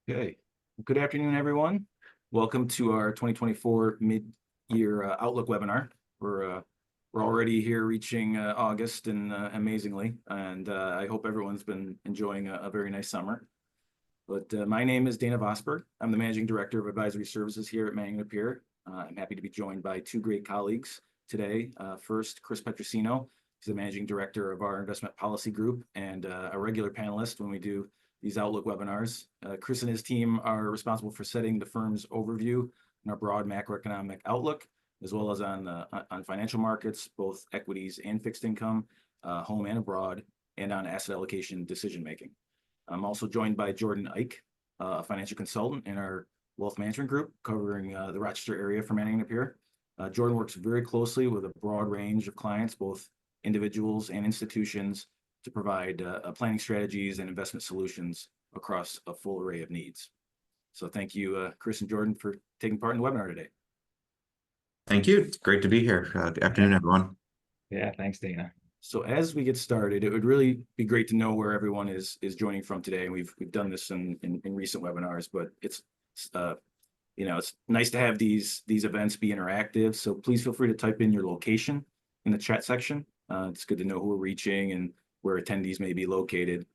Okay. Good afternoon, everyone. Welcome to our 2024 mid-year Outlook webinar. We're already here reaching August, and amazingly, and I hope everyone's been enjoying a very nice summer. But my name is Dana Vosper. I'm the Managing Director of Advisory Services here at Napier. I'm happy to be joined by two great colleagues today. First, Chris Petrosino. He's the Managing Director of our Investment Policy Group and a regular panelist when we do these Outlook webinars. Chris and his team are responsible for setting the firm's overview and our broad macroeconomic outlook, as well as on financial markets, both equities and fixed income, home and abroad, and on asset allocation decision-making. I'm also joined by Jordan Ike, a financial consultant in our wealth management group, covering the Rochester area for Manning & Napier. Jordan works very closely with a broad range of clients, both individuals and institutions, to provide planning strategies and investment solutions across a full array of needs. So thank you, Chris and Jordan, for taking part in the webinar today. Thank you. It's great to be here. Good afternoon, everyone. Yeah, thanks, Dana. So as we get started, it would really be great to know where everyone is joining from today. And we've done this in recent webinars, but it's nice to have these events be interactive. So please feel free to type in your location in the chat section. It's good to know who we're reaching and where attendees may be located.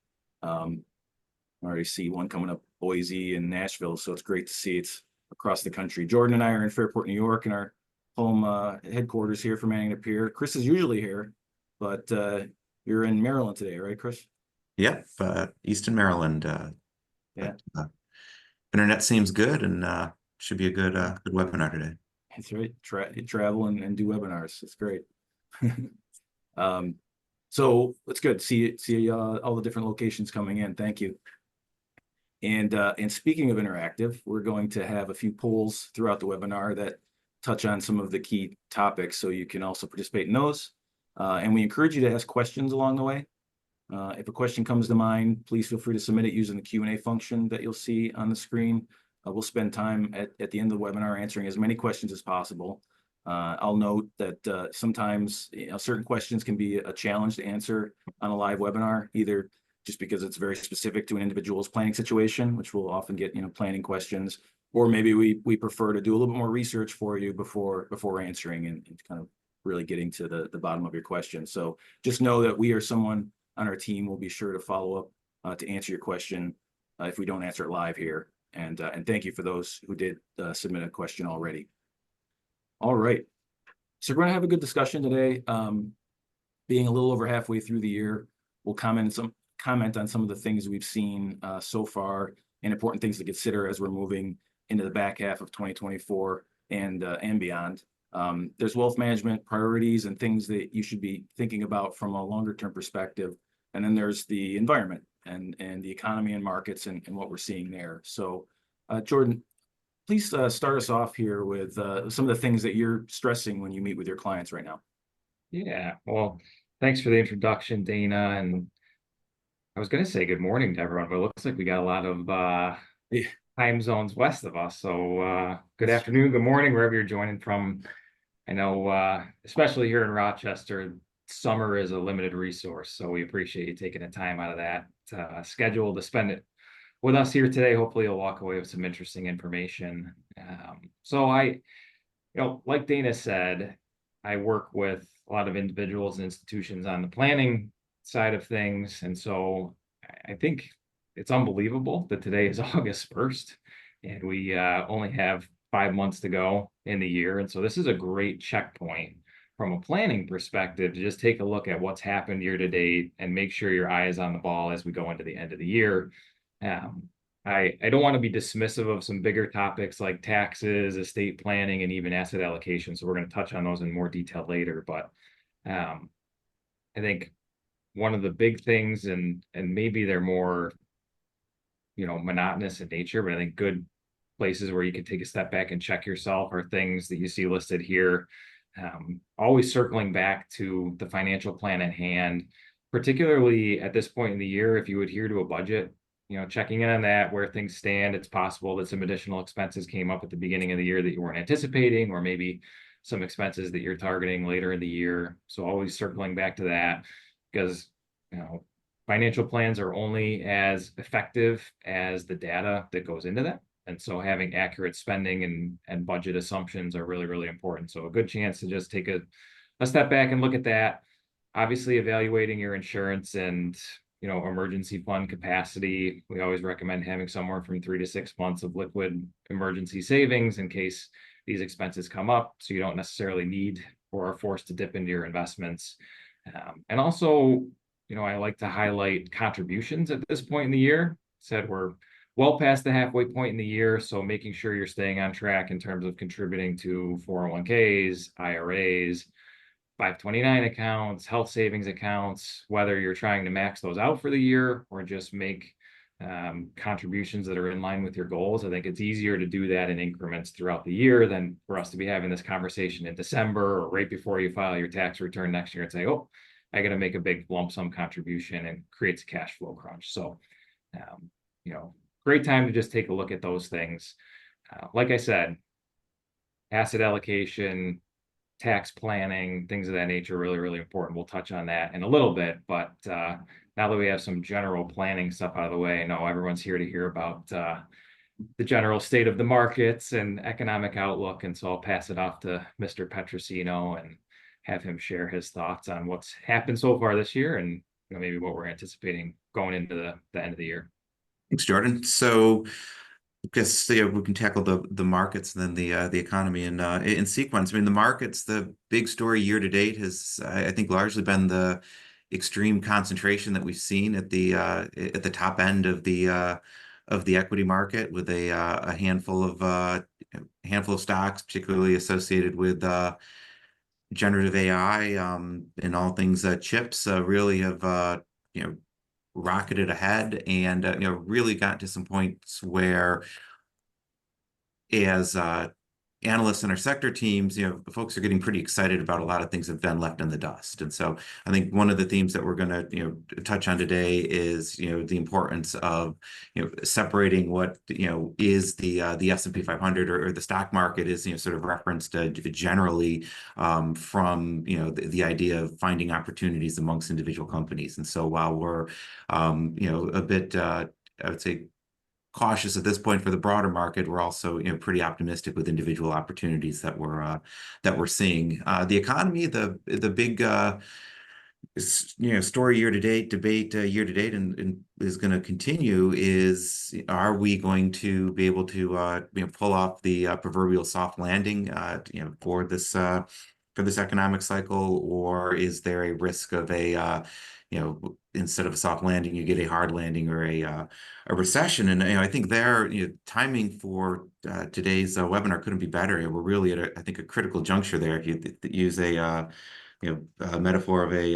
I already see one coming up, Boise and Nashville, so it's great to see it's across the country. Jordan and I are in Fairport, New York, in our home headquarters here for Manning & Napier. Chris is usually here, but you're in Maryland today, right, Chris? Yep, Easton, Maryland. Yeah. Internet seems good, and should be a good webinar today. That's right. Travel and do webinars. It's great. So it's good to see all the different locations coming in. Thank you. And speaking of interactive, we're going to have a few polls throughout the webinar that touch on some of the key topics, so you can also participate in those. And we encourage you to ask questions along the way. If a question comes to mind, please feel free to submit it using the Q&A function that you'll see on the screen. We'll spend time at the end of the webinar answering as many questions as possible. I'll note that sometimes certain questions can be a challenge to answer on a live webinar, either just because it's very specific to an individual's planning situation, which we'll often get planning questions, or maybe we prefer to do a little bit more research for you before answering and kind of really getting to the bottom of your question. So just know that we or someone on our team will be sure to follow up to answer your question if we don't answer it live here. And thank you for those who did submit a question already. All right, so we're going to have a good discussion today. Being a little over halfway through the year, we'll comment on some of the things we've seen so far and important things to consider as we're moving into the back half of 2024 and beyond. There's wealth management priorities and things that you should be thinking about from a longer term perspective. And then there's the environment and the economy and markets and what we're seeing there. So Jordan, please start us off here with some of the things that you're stressing when you meet with your clients right now. Yeah, well, thanks for the introduction, Dana. And I was going to say good morning to everyone, but it looks like we got a lot of time zones west of us. So good afternoon, good morning, wherever you're joining from. I know, especially here in Rochester, summer is a limited resource. So we appreciate you taking the time out of that schedule to spend it with us here today. Hopefully you'll walk away with some interesting information. So like Dana said, I work with a lot of individuals and institutions on the planning side of things. And so I think it's unbelievable that today is August 1st and we only have 5 months to go in the year. And so this is a great checkpoint from a planning perspective to just take a look at what's happened year to date and make sure your eye is on the ball as we go into the end of the year. I don't want to be dismissive of some bigger topics like taxes, estate planning, and even asset allocation. So we're going to touch on those in more detail later. But I think one of the big things, and maybe they're more, monotonous in nature, but I think good places where you can take a step back and check yourself are things that you see listed here. Always circling back to the financial plan at hand, particularly at this point in the year, if you adhere to a budget, checking in on that, where things stand. It's possible that some additional expenses came up at the beginning of the year that you weren't anticipating, or maybe some expenses that you're targeting later in the year. So always circling back to that, because financial plans are only as effective as the data that goes into them. And so having accurate spending and budget assumptions are really, really important. So a good chance to just take a step back and look at that. Obviously, evaluating your insurance and emergency fund capacity. We always recommend having somewhere from 3 to 6 months of liquid emergency savings in case these expenses come up, so you don't necessarily need or are forced to dip into your investments. And also, I like to highlight contributions at this point in the year. Said we're well past the halfway point in the year, so making sure you're staying on track in terms of contributing to 401ks, IRAs, 529 accounts, health savings accounts, whether you're trying to max those out for the year or just make contributions that are in line with your goals. I think it's easier to do that in increments throughout the year than for us to be having this conversation in December or right before you file your tax return next year and say, oh, I got to make a big lump sum contribution, and creates a cash flow crunch. So, great time to just take a look at those things. Like I said, asset allocation, tax planning, things of that nature, really, really important. We'll touch on that in a little bit, but now that we have some general planning stuff out of the way, I know everyone's here to hear about the general state of the markets and economic outlook, and so I'll pass it off to Mr. Petrosino and have him share his thoughts on what's happened so far this year and maybe what we're anticipating going into the end of the year. Thanks, Jordan. So I guess we can tackle the markets and then the economy in sequence. I mean, the markets, the big story year to date has, I think, largely been the extreme concentration that we've seen at the top end of the equity market, with a handful of stocks, particularly associated with generative AI and all things chips, really have rocketed ahead, and really got to some points where, as analysts in our sector teams, folks are getting pretty excited about a lot of things that have been left in the dust. And so I think one of the themes that we're going to touch on today is the importance of separating what is the S&P 500 or the stock market is sort of referenced generally from the idea of finding opportunities amongst individual companies. And so while we're a bit I would say cautious at this point for the broader market, we're also pretty optimistic with individual opportunities that we're seeing. The economy, the big story year to date, debate year to date, and is going to continue is, are we going to be able to pull off the proverbial soft landing for this economic cycle, or is there a risk of a instead of a soft landing, you get a hard landing or a recession? And I think timing for today's webinar couldn't be better. We're really at I think a critical juncture there. If you use a metaphor of a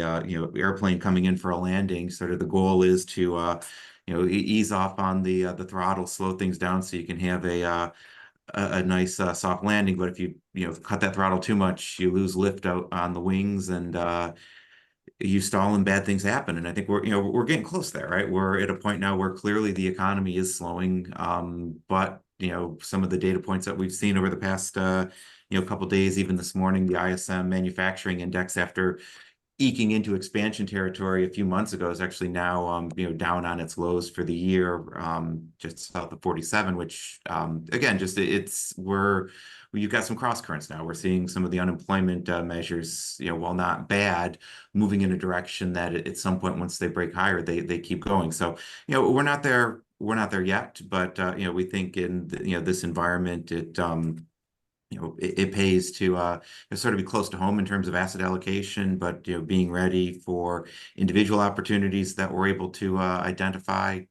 airplane coming in for a landing, sort of the goal is to ease off on the throttle, slow things down so you can have a nice soft landing. But if you cut that throttle too much, you lose lift out on the wings, and you stall and bad things happen. And I think we're getting close there, right? We're at a point now where clearly the economy is slowing, but some of the data points that we've seen over the past couple of days, even this morning, the ISM manufacturing index, after eking into expansion territory a few months ago, is actually now down on its lows for the year, just south of 47, which again, just you've got some cross currents now. We're seeing some of the unemployment measures, while not bad, moving in a direction that at some point, once they break higher, they keep going. So we're not there yet, but we think in this environment, it pays to sort of be close to home in terms of asset allocation, but being ready for individual opportunities that we're able to identify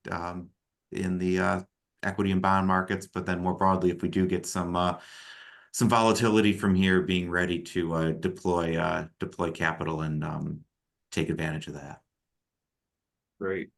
in the equity and bond markets. But then more broadly, if we do get some volatility from here, being ready to deploy capital and take advantage of that. Great.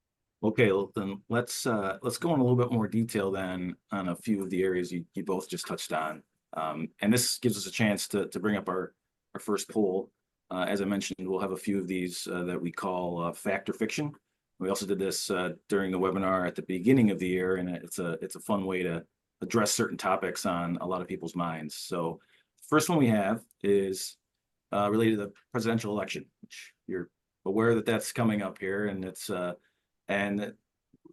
Okay, well, then let's go in a little bit more detail then on a few of the areas you both just touched on. And this gives us a chance to bring up our first poll. As I mentioned, we'll have a few of these that we call fact or fiction. We also did this during the webinar at the beginning of the year, and it's a fun way to address certain topics on a lot of people's minds. So the first one we have is related to the presidential election, which you're aware that that's coming up here, and it's And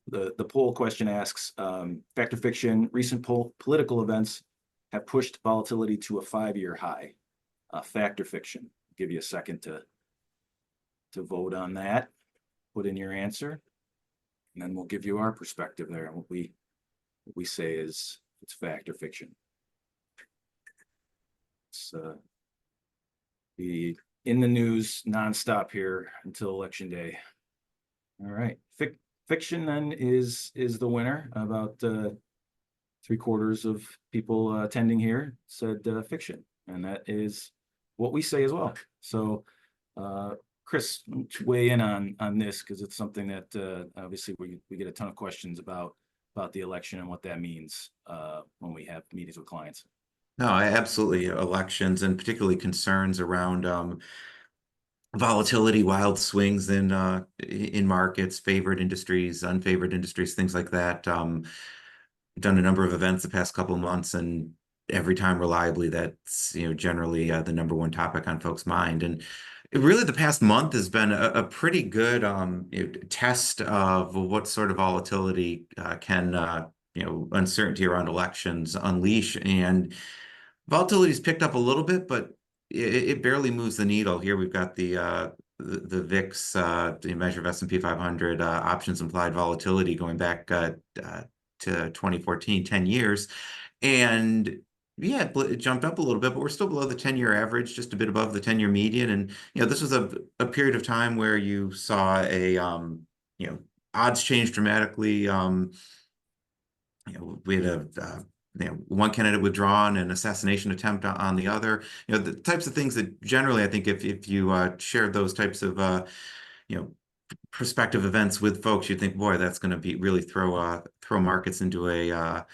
the poll question asks, fact or fiction, recent political events have pushed volatility to a 5-year high. Fact or fiction? Give you a second to vote on that. Put in your answer, and then we'll give you our perspective there. And what we say is it's fact or fiction. It's be in the news nonstop here until election day. All right, fiction then is the winner. About 3/4 of people attending here said fiction, and that is what we say as well. So, Chris, weigh in on this, because it's something that obviously we get a ton of questions about the election and what that means when we have meetings with clients. No, absolutely. Elections and particularly concerns around volatility, wild swings in markets, favored industries, unfavored industries, things like that. Done a number of events the past couple of months, and every time reliably, that's generally the number one topic on folks' mind. And really, the past month has been a pretty good test of what sort of volatility can uncertainty around elections unleash. And volatility's picked up a little bit, but it barely moves the needle. Here we've got the VIX, the measure of S&P 500 options implied volatility going back to 2014, 10 years. And yeah, it jumped up a little bit, but we're still below the 10-year average, just a bit above the 10-year median. And this was a period of time where you saw a odds change dramatically. We had one candidate withdrawn, an assassination attempt on the other. The types of things that generally, I think, if you shared those types of prospective events with folks, you'd think, boy, that's going to be really throw markets into a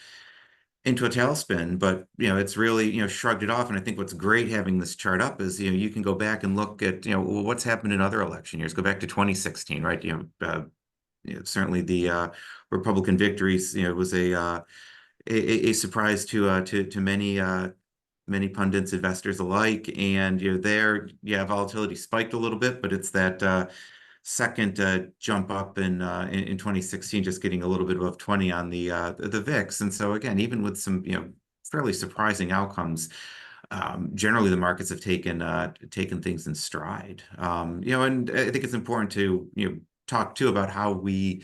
tailspin. But it's really shrugged it off. And I think what's great having this chart up is you can go back and look at well, what's happened in other election years. Go back to 2016, right? Certainly the Republican victories was a surprise to many pundits, investors alike. And volatility spiked a little bit, but it's that second jump up in 2016, just getting a little bit above 20 on the VIX. And so again, even with some fairly surprising outcomes, generally the markets have taken things in stride. And I think it's important to talk too about how we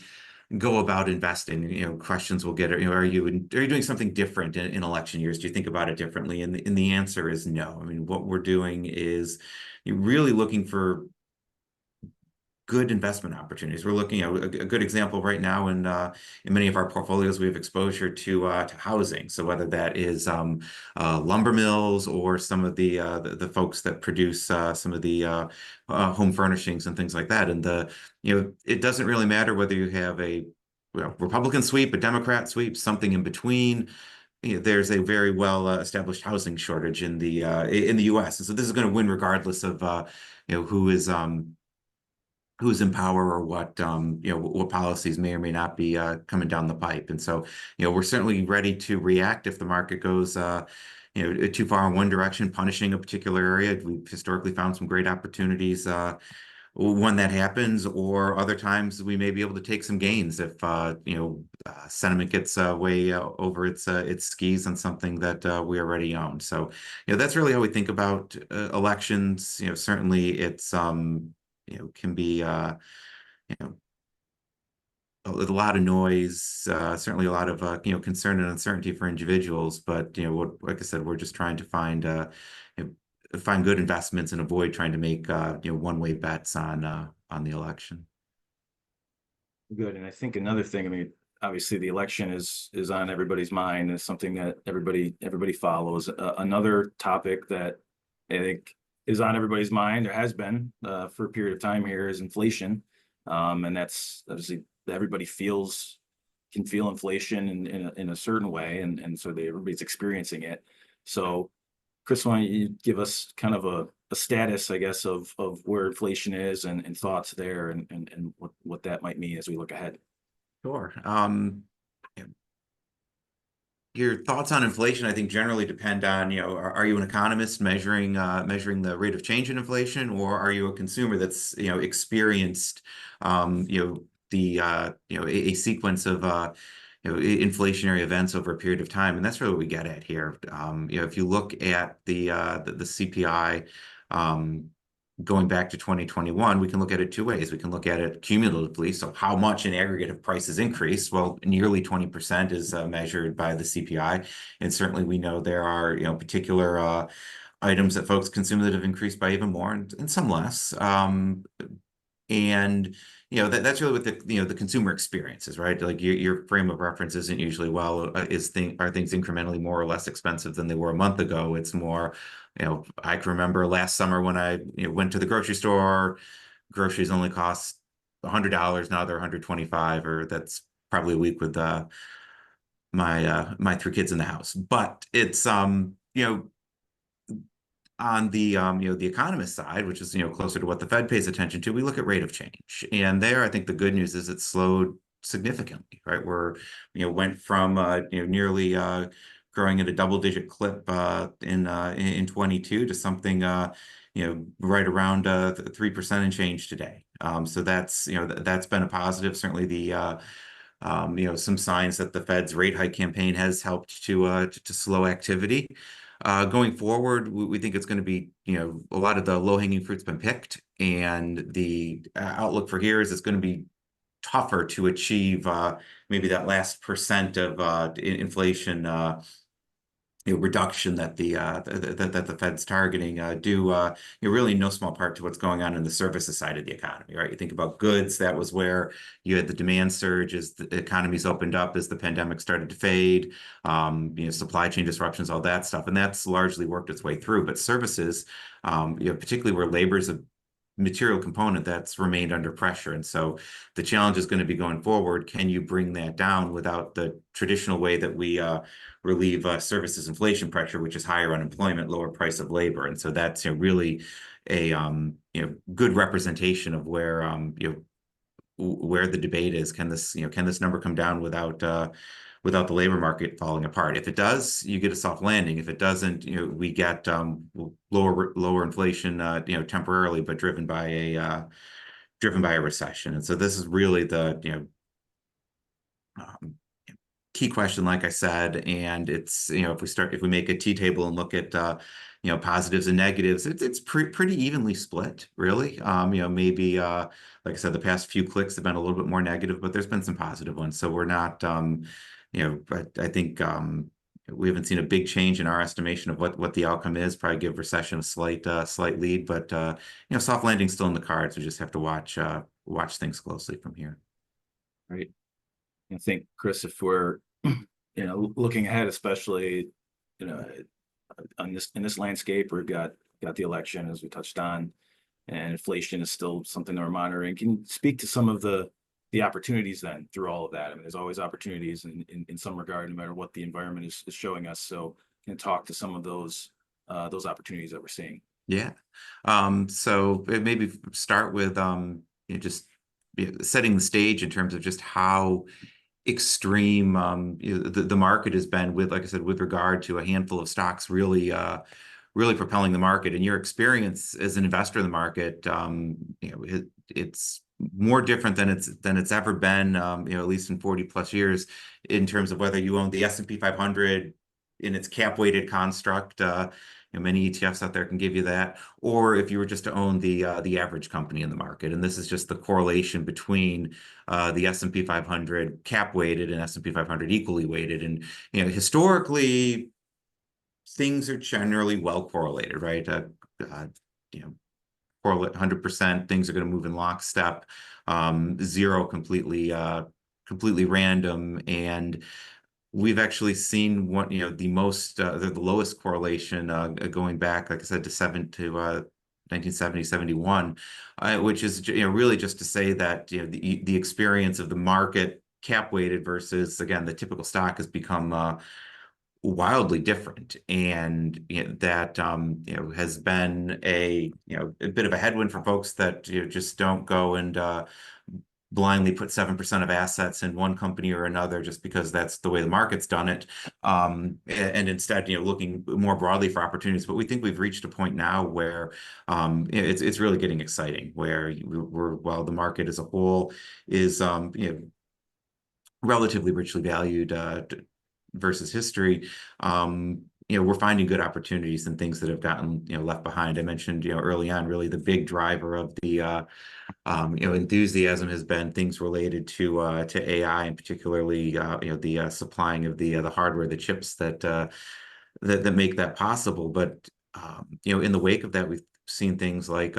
go about investing. Questions we'll get are you doing something different in election years? Do you think about it differently? And the answer is no. I mean, what we're doing is you're really looking for good investment opportunities. We're looking at a good example right now in many of our portfolios. We have exposure to housing. So whether that is lumber mills or some of the folks that produce some of the home furnishings and things like that. And it doesn't really matter whether you have a Republican sweep, a Democrat sweep, something in between. There's a very well established housing shortage in the U.S. And so this is going to win regardless of who's in power or what what policies may or may not be coming down the pipe. And so we're certainly ready to react if the market goes too far in one direction, punishing a particular area. We've historically found some great opportunities when that happens, or other times we may be able to take some gains if sentiment gets way over its skis on something that we already own. So that's really how we think about elections. Certainly it's can be a lot of noise, certainly a lot of concern and uncertainty for individuals. But like I said, we're just trying to find good investments and avoid trying to make one-way bets on the election. Good. And I think another thing, I mean, obviously the election is on everybody's mind. It's something that everybody follows. Another topic that I think is on everybody's mind, or has been for a period of time here, is inflation. And that's obviously everybody can feel inflation in a certain way. And so everybody's experiencing it. So Chris, why don't you give us kind of a status, I guess, of where inflation is and thoughts there and what that might mean as we look ahead. Sure. Your thoughts on inflation, I think, generally depend on, are you an economist measuring the rate of change in inflation, or are you a consumer that's, experienced, a sequence of inflationary events over a period of time, and that's really what we get at here. If you look at the CPI, going back to 2021, we can look at it two ways. We can look at it cumulatively, so how much in aggregate have prices increased? Well, nearly 20% is measured by the CPI, and certainly we know there are particular items that folks consume that have increased by even more, and some less. And that's really what the consumer experience is, right? Like your frame of reference isn't usually, well, are things incrementally more or less expensive than they were a month ago? It's more, I can remember last summer when I went to the grocery store, groceries only cost $100, now they're $125, or that's probably a week with my three kids in the house. But it's on the the economist side, which is closer to what the Fed pays attention to, we look at rate of change, and there I think the good news is it slowed significantly, right? We're went from nearly growing at a double-digit clip in 22 to something right around 3% and change today. So that's that's been a positive. Certainly the some signs that the Fed's rate hike campaign has helped to slow activity. Going forward, we think it's going to be, a lot of the low-hanging fruit's been picked, and the outlook for here is it's going to be tougher to achieve maybe that last percent of inflation reduction that the Fed's targeting, due really no small part to what's going on in the services side of the economy, right? You think about goods, that was where you had the demand surge as the economies opened up, as the pandemic started to fade, supply chain disruptions, all that stuff, and that's largely worked its way through. But services, particularly where labor is a material component, that's remained under pressure. And so the challenge is going to be going forward, can you bring that down without the traditional way that we relieve services inflation pressure, which is higher unemployment, lower price of labor? And so that's really a good representation of where where the debate is. Can this number come down without the labor market falling apart? If it does, you get a soft landing. If it doesn't, we get lower inflation, temporarily, but driven by a recession. And so this is really the um, key question, like I said. And it's if we make a T-table and look at positives and negatives, it's pretty evenly split, really. Maybe like I said, the past few clicks have been a little bit more negative, but there's been some positive ones. So we're not I think we haven't seen a big change in our estimation of what the outcome is. Probably give recession a slight lead, but soft landing's still in the cards. We just have to watch things closely from here. Right. I think, Chris, if we're looking ahead, especially in this landscape, we've got the election, as we touched on, and inflation is still something that we're monitoring. Can you speak to some of the opportunities then through all of that? I mean, there's always opportunities in some regard, no matter what the environment is showing us. So can you talk to some of those opportunities that we're seeing? Yeah. So maybe start with just setting the stage in terms of just how extreme the market has been, with, like I said, with regard to a handful of stocks really propelling the market. And your experience as an investor in the market, it's more different than it's ever been, at least in 40 plus years, in terms of whether you own the S&P 500 in its cap weighted construct. Many ETFs out there can give you that, or if you were just to own the average company in the market. And this is just the correlation between the S&P 500 cap weighted and S&P 500 equally weighted. And historically, things are generally well correlated, right? Correlate 100%. Things are going to move in lockstep. Zero completely random. And we've actually seen the lowest correlation going back, like I said, to 1970, 71, which is really just to say that the experience of the market cap weighted versus, again, the typical stock has become wildly different. And that has been a bit of a headwind for folks that just don't go and blindly put 7% of assets in one company or another just because that's the way the market's done it. And instead, looking more broadly for opportunities. But we think we've reached a point now where it's really getting exciting, where while the market as a whole is relatively richly valued versus history, we're finding good opportunities and things that have gotten left behind. I mentioned early on, really the big driver of the enthusiasm has been things related to AI, and particularly the supplying of the hardware, the chips that make that possible. But in the wake of that, we've seen things like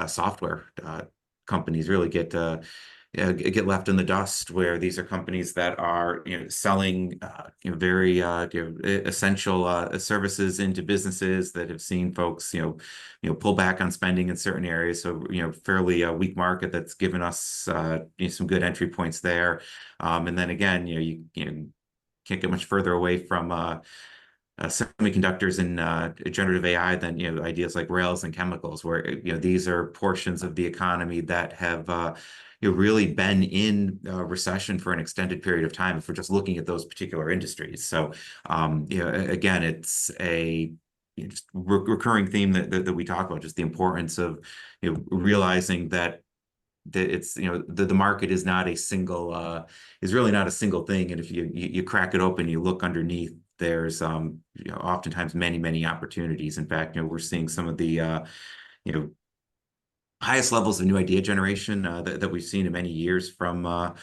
software companies really get left in the dust, where these are companies that are selling very essential services into businesses that have seen folks pull back on spending in certain areas. So fairly weak market that's given us some good entry points there. And then again, you can't get much further away from semiconductors and generative AI than ideas like rails and chemicals, where these are portions of the economy that have really been in recession for an extended period of time if we're just looking at those particular industries. So again, it's a just recurring theme that we talk about, just the importance of realizing that it's the market is not a single is really not a single thing, and if you crack it open, you look underneath, there's oftentimes many opportunities. In fact, we're seeing some of the highest levels of new idea generation that we've seen in many years from our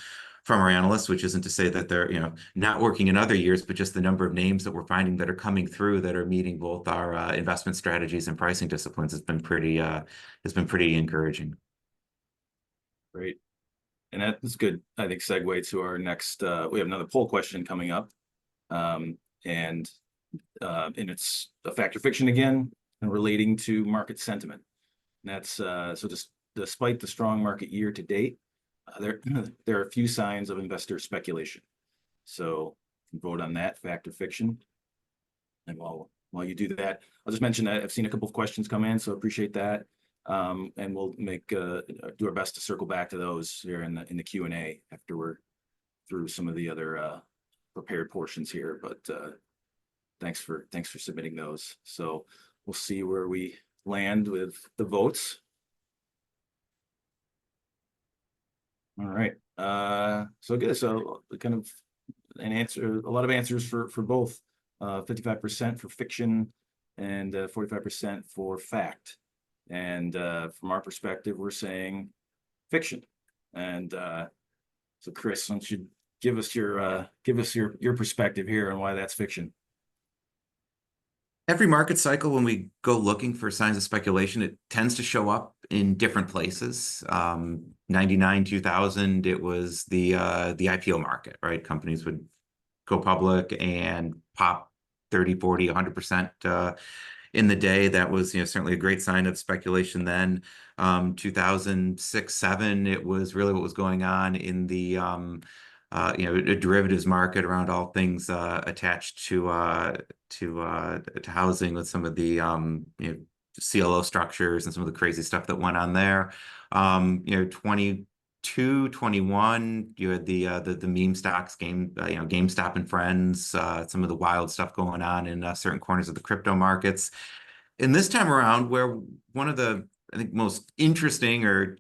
analysts, which isn't to say that they're not working in other years, but just the number of names that we're finding that are coming through that are meeting both our investment strategies and pricing disciplines has been pretty encouraging. Great. And that's good, I think, segue to our next, we have another poll question coming up. And it's a fact or fiction again, and relating to market sentiment. And that's so just despite the strong market year to date, there are a few signs of investor speculation. So you can vote on that, fact or fiction. And while you do that, I'll just mention that I've seen a couple of questions come in, so appreciate that. And we'll do our best to circle back to those here in the Q&A after we're through some of the other prepared portions here. But thanks for submitting those. So we'll see where we land with the votes. All right. So good. So kind of a lot of answers for both. 55% for fiction and 45% for fact. And from our perspective, we're saying fiction. And so Chris, why don't you give us your perspective here on why that's fiction? Every market cycle, when we go looking for signs of speculation, it tends to show up in different places. 99, 2000, it was the IPO market, right? Companies would go public and pop 30, 40, 100% in the day. That was certainly a great sign of speculation then. 2006, 7, it was really what was going on in the derivatives market around all things attached to housing, with some of the CLO structures and some of the crazy stuff that went on there. 22, 21, you had the meme stocks, GameStop and Friends, some of the wild stuff going on in certain corners of the crypto markets. And this time around, where one of the, I think, most interesting or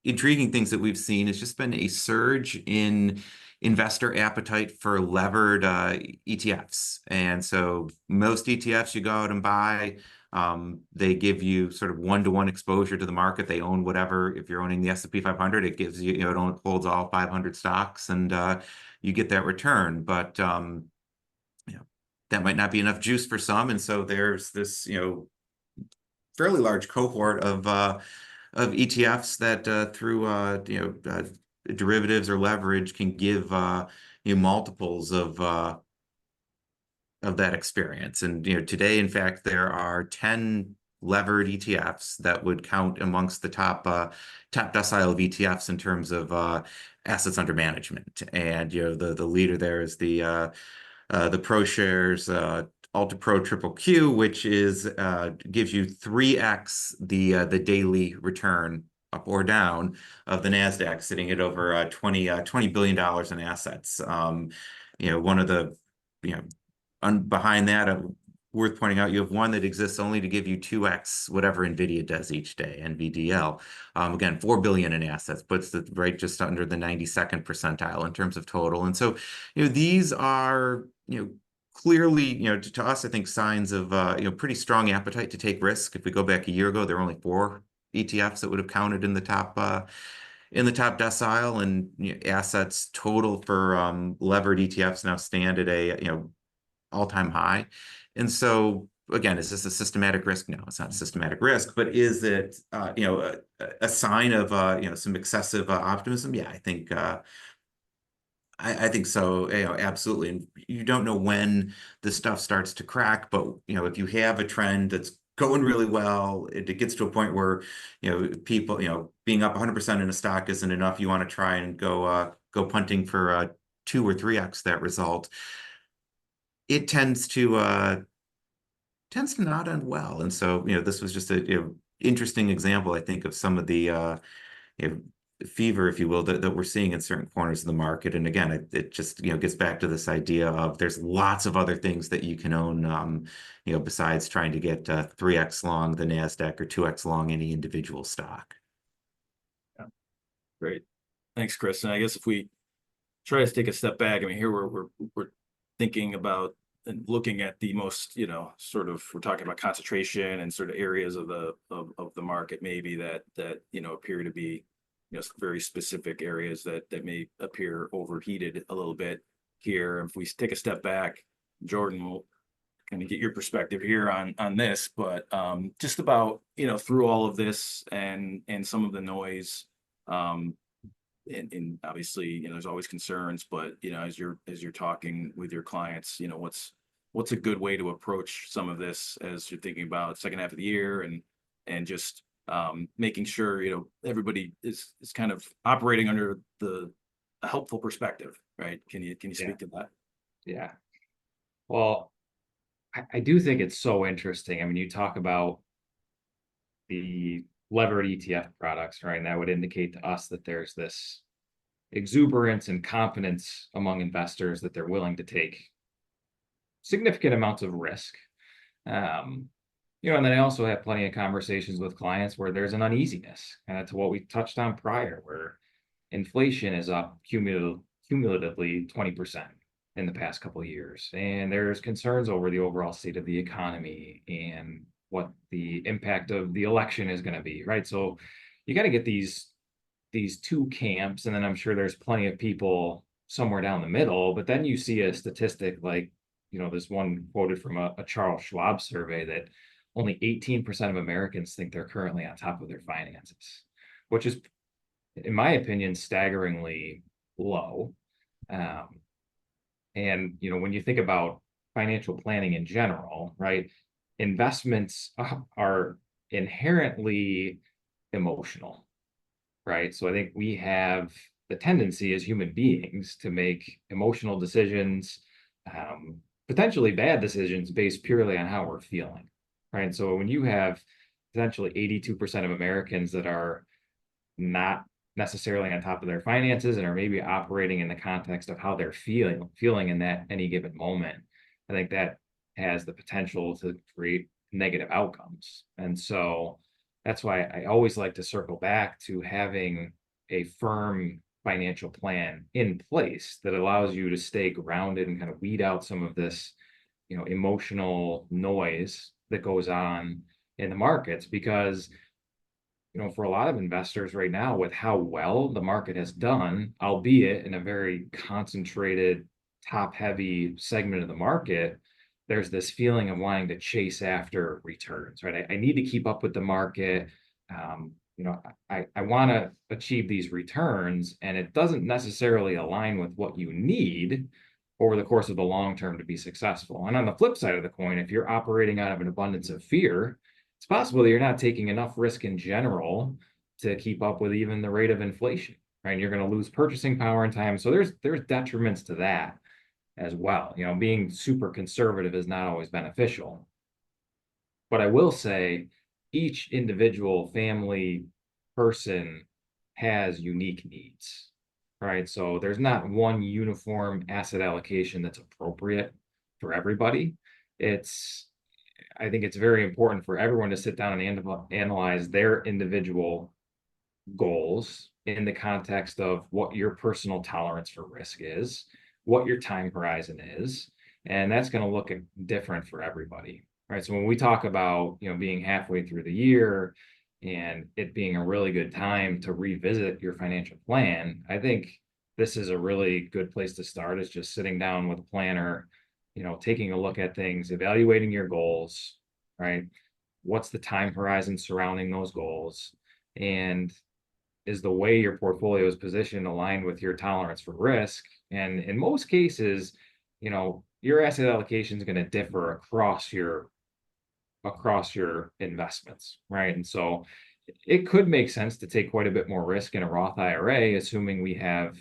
intriguing things that we've seen has just been a surge in investor appetite for levered ETFs. And so most ETFs you go out and buy, they give you sort of one-to-one exposure to the market. They own whatever. If you're owning the S&P 500, it gives you, it holds all 500 stocks, and you get that return. But that might not be enough juice for some, and so there's this fairly large cohort of ETFs that through derivatives or leverage can give multiples of that experience. And today, in fact, there are 10 levered ETFs that would count amongst the top decile of ETFs in terms of assets under management. And the leader there is the ProShares Ultra Pro Triple Q, which is gives you 3x the daily return up or down, of the NASDAQ, sitting at over $20 billion in assets. One of the, behind that, worth pointing out, you have one that exists only to give you 2x whatever NVIDIA does each day, NVDL. Again, 4 billion in assets, puts the right just under the 92nd percentile in terms of total. And so, these are, clearly, to us, I think signs of, pretty strong appetite to take risk. If we go back a year ago, there were only 4 ETFs that would have counted in the top decile, and assets total for levered ETFs now stand at a all-time high. And so, again, is this a systematic risk? No, it's not a systematic risk, but is it a sign of some excessive optimism? Yeah, I think I think so, absolutely. And you don't know when the stuff starts to crack, but if you have a trend that's going really well, it gets to a point where people, being up 100% in a stock isn't enough. You want to try and go punting for 2 or 3x that result. It tends to not end well. And so, this was just a interesting example, I think, of some of the fever, if you will, that we're seeing in certain corners of the market. And again, it just gets back to this idea of there's lots of other things that you can own, besides trying to get 3x long the NASDAQ or 2x long any individual stock. Yeah. Great. Thanks, Chris. And I guess if we try to take a step back, I mean, here we're thinking about and looking at the most, sort of, we're talking about concentration and sort of areas of the market maybe that appear to be very specific areas that may appear overheated a little bit here. If we take a step back, Jordan will kind of get your perspective here on this, but just about through all of this and some of the noise, and obviously there's always concerns, but as you're talking with your clients, what's a good way to approach some of this as you're thinking about second half of the year and just making sure everybody is kind of operating under a helpful perspective, right? Can you speak to that? Yeah. Well, I do think it's so interesting. I mean, you talk about the levered ETF products, right? And that would indicate to us that there's this exuberance and confidence among investors that they're willing to take significant amounts of risk. And then I also have plenty of conversations with clients where there's an uneasiness, to what we touched on prior, where inflation is up cumulatively 20% in the past couple of years. And there's concerns over the overall state of the economy and what the impact of the election is going to be, right? So you got to get these 2 camps, and then I'm sure there's plenty of people somewhere down the middle, but then you see a statistic like, this one quoted from a Charles Schwab survey that only 18% of Americans think they're currently on top of their finances, which is, in my opinion, staggeringly low. And when you think about financial planning in general, right, investments are inherently emotional, right? So I think we have the tendency as human beings to make emotional decisions, potentially bad decisions based purely on how we're feeling, right? So when you have potentially 82% of Americans that are not necessarily on top of their finances and are maybe operating in the context of how they're feeling in that any given moment, I think that has the potential to create negative outcomes. And so that's why I always like to circle back to having a firm financial plan in place that allows you to stay grounded and kind of weed out some of this, emotional noise that goes on in the markets. Because, for a lot of investors right now, with how well the market has done, albeit in a very concentrated, top-heavy segment of the market, there's this feeling of wanting to chase after returns, right? I need to keep up with the market. I want to achieve these returns, and it doesn't necessarily align with what you need over the course of the long term to be successful. And on the flip side of the coin, if you're operating out of an abundance of fear, it's possible that you're not taking enough risk in general to keep up with even the rate of inflation, right? And you're going to lose purchasing power in time. So there's detriments to that as well. Being super conservative is not always beneficial. But I will say each individual family person has unique needs, right? So there's not one uniform asset allocation that's appropriate for everybody. I think it's very important for everyone to sit down and analyze their individual goals in the context of what your personal tolerance for risk is, what your time horizon is, and that's going to look different for everybody, right? So when we talk about, being halfway through the year and it being a really good time to revisit your financial plan, I think this is a really good place to start, is just sitting down with a planner, taking a look at things, evaluating your goals, right? What's the time horizon surrounding those goals? And is the way your portfolio is positioned aligned with your tolerance for risk? And in most cases, your asset allocation is going to differ across your investments, right? And so it could make sense to take quite a bit more risk in a Roth IRA, assuming we have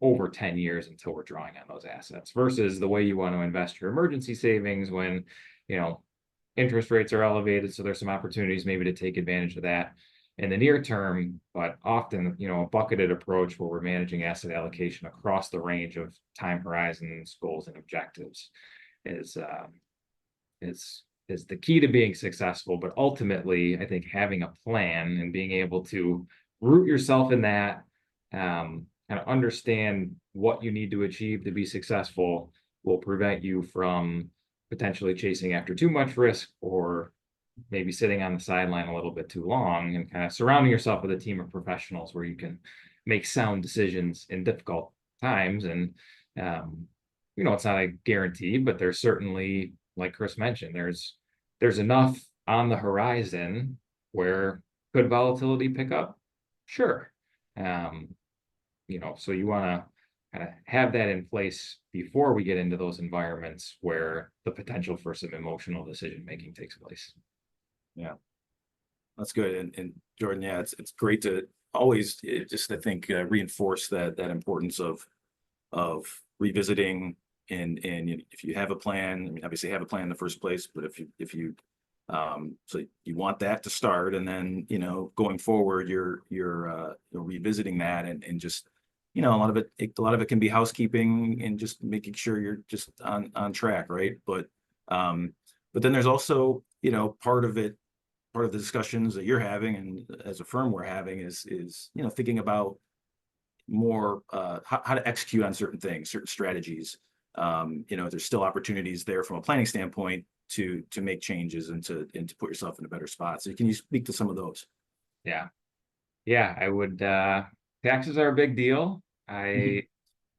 over 10 years until we're drawing on those assets, versus the way you want to invest your emergency savings when interest rates are elevated. So there's some opportunities maybe to take advantage of that in the near term, but often, a bucketed approach where we're managing asset allocation across the range of time horizons, goals, and objectives is the key to being successful. But ultimately, I think having a plan and being able to root yourself in that, kind of understand what you need to achieve to be successful, will prevent you from potentially chasing after too much risk, or maybe sitting on the sideline a little bit too long, and kind of surrounding yourself with a team of professionals where you can make sound decisions in difficult times. And, it's not a guarantee, but there's certainly, like Chris mentioned, there's enough on the horizon where could volatility pick up? Sure. So you want to kind of have that in place before we get into those environments where the potential for some emotional decision making takes place. Yeah, that's good. And Jordan, yeah, it's great to always I think reinforce that importance of revisiting, and if you have a plan, I mean, obviously have a plan in the first place, but if you so you want that to start, and then going forward you're revisiting that, and just a lot of it can be housekeeping and just making sure you're just on track, right? But then there's also part of the discussions that you're having and as a firm we're having is thinking about more how to execute on certain things, certain strategies. There's still opportunities there from a planning standpoint to make changes and to put yourself in a better spot. So can you speak to some of those? Yeah, I would. Taxes are a big deal. I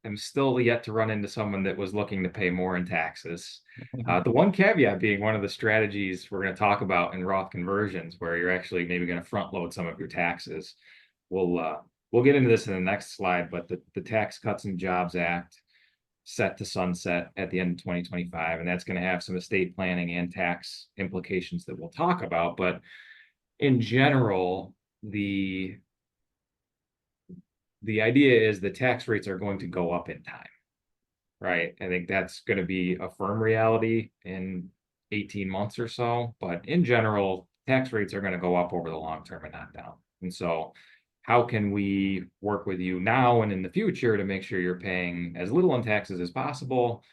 am still yet to run into someone that was looking to pay more in taxes. The one caveat being one of the strategies we're going to talk about in Roth conversions, where you're actually maybe going to front load some of your taxes. We'll get into this in the next slide, but the Tax Cuts and Jobs Act set to sunset at the end of 2025, and that's going to have some estate planning and tax implications that we'll talk about. But in general, the idea is the tax rates are going to go up in time, right? I think that's going to be a firm reality in 18 months or so, but in general, tax rates are going to go up over the long term and not down. And so how can we work with you now and in the future to make sure you're paying as little in taxes as possible?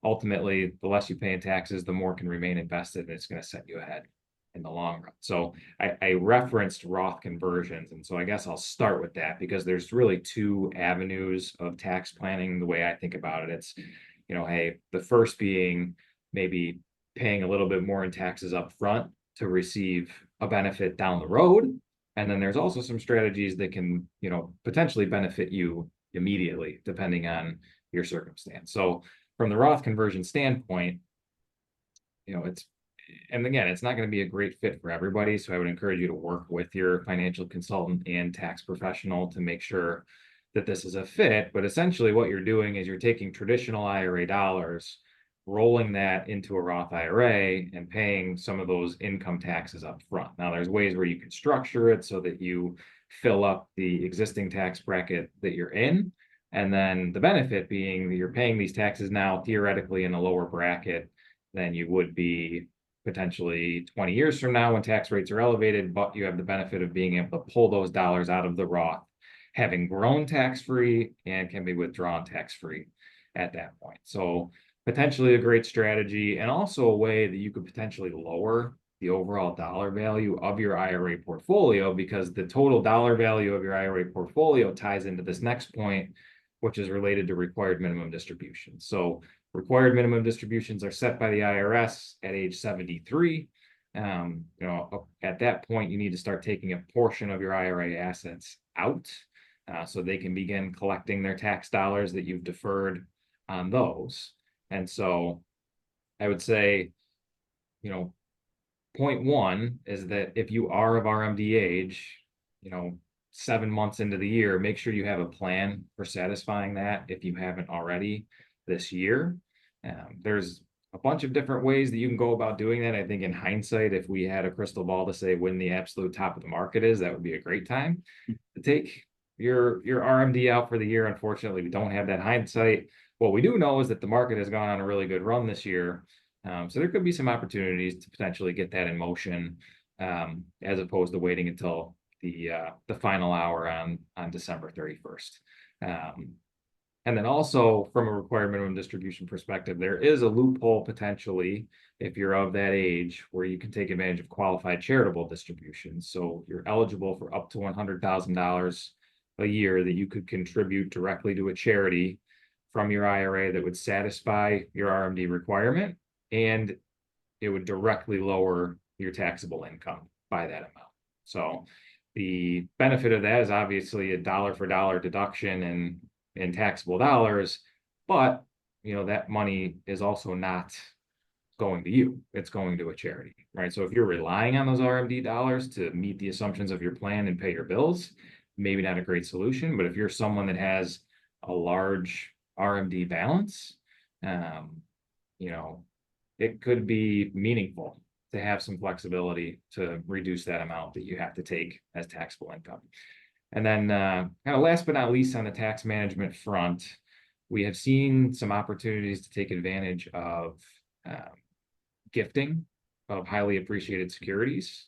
Ultimately, the less you pay in taxes, the more can remain invested, and it's going to set you ahead in the long run. So I referenced Roth conversions, and so I guess I'll start with that, because there's really two avenues of tax planning the way I think about it. It's, hey, the first being maybe paying a little bit more in taxes up front to receive a benefit down the road. And then there's also some strategies that can, potentially benefit you immediately, depending on your circumstance. So from the Roth conversion standpoint, and again, it's not going to be a great fit for everybody. So I would encourage you to work with your financial consultant and tax professional to make sure that this is a fit. But essentially what you're doing is you're taking traditional IRA dollars, rolling that into a Roth IRA, and paying some of those income taxes up front. Now, there's ways where you can structure it so that you fill up the existing tax bracket that you're in. And then the benefit being that you're paying these taxes now theoretically in a lower bracket than you would be potentially 20 years from now when tax rates are elevated, but you have the benefit of being able to pull those dollars out of the Roth, having grown tax-free and can be withdrawn tax-free at that point. So potentially a great strategy, and also a way that you could potentially lower the overall dollar value of your IRA portfolio, because the total dollar value of your IRA portfolio ties into this next point, which is related to required minimum distributions. So required minimum distributions are set by the IRS at age 73. At that point, you need to start taking a portion of your IRA assets out, so they can begin collecting their tax dollars that you've deferred on those. And so I would say, point one is that if you are of RMD age, 7 months into the year, make sure you have a plan for satisfying that if you haven't already this year. There's a bunch of different ways that you can go about doing that. I think in hindsight, if we had a crystal ball to say when the absolute top of the market is, that would be a great time to take your RMD out for the year. Unfortunately, we don't have that hindsight. What we do know is that the market has gone on a really good run this year. So there could be some opportunities to potentially get that in motion, as opposed to waiting until the final hour on December 31st. And then also from a required minimum distribution perspective, there is a loophole potentially if you're of that age where you can take advantage of qualified charitable distributions. So you're eligible for up to $100,000 a year that you could contribute directly to a charity from your IRA that would satisfy your RMD requirement, and it would directly lower your taxable income by that amount. So the benefit of that is obviously a dollar for dollar deduction in taxable dollars, but that money is also not going to you, it's going to a charity, right? So if you're relying on those RMD dollars to meet the assumptions of your plan and pay your bills, maybe not a great solution. But if you're someone that has a large RMD balance, it could be meaningful to have some flexibility to reduce that amount that you have to take as taxable income. And then kind of last but not least, on the tax management front, we have seen some opportunities to take advantage of gifting of highly appreciated securities.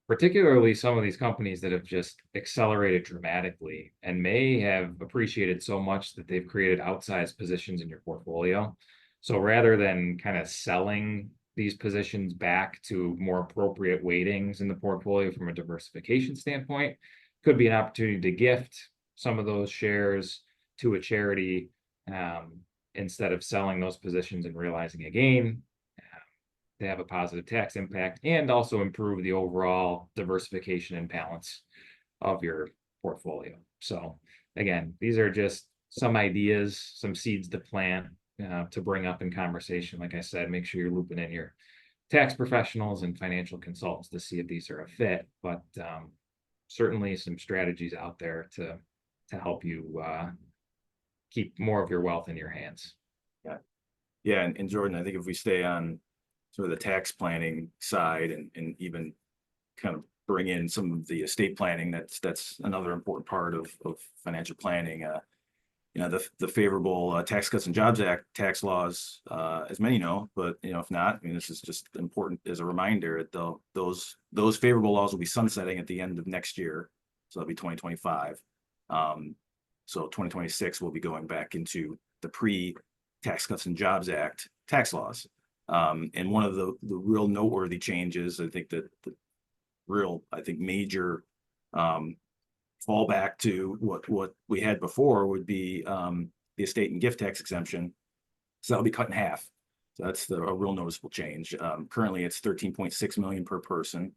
Particularly some of these companies that have just accelerated dramatically and may have appreciated so much that they've created outsized positions in your portfolio. So rather than kind of selling these positions back to more appropriate weightings in the portfolio from a diversification standpoint, could be an opportunity to gift some of those shares to a charity, instead of selling those positions and realizing a gain, to have a positive tax impact and also improve the overall diversification and balance of your portfolio. So again, these are just some ideas, some seeds to plant, to bring up in conversation. Like I said, make sure you're looping in your tax professionals and financial consultants to see if these are a fit, but certainly some strategies out there to help you keep more of your wealth in your hands. Yeah. And Jordan, I think if we stay on sort of the tax planning side and even kind of bring in some of the estate planning, that's another important part of financial planning. The favorable Tax Cuts and Jobs Act tax laws, as many know, but if not, this is just important as a reminder. Those favorable laws will be sunsetting at the end of next year, so that'll be 2025. So 2026 we'll be going back into the pre-Tax Cuts and Jobs Act tax laws. And one of the real noteworthy changes, I think that the real, major fallback to what we had before would be the estate and gift tax exemption. So that'll be cut in half. So that's a real noticeable change. Currently it's 13.6 million per person.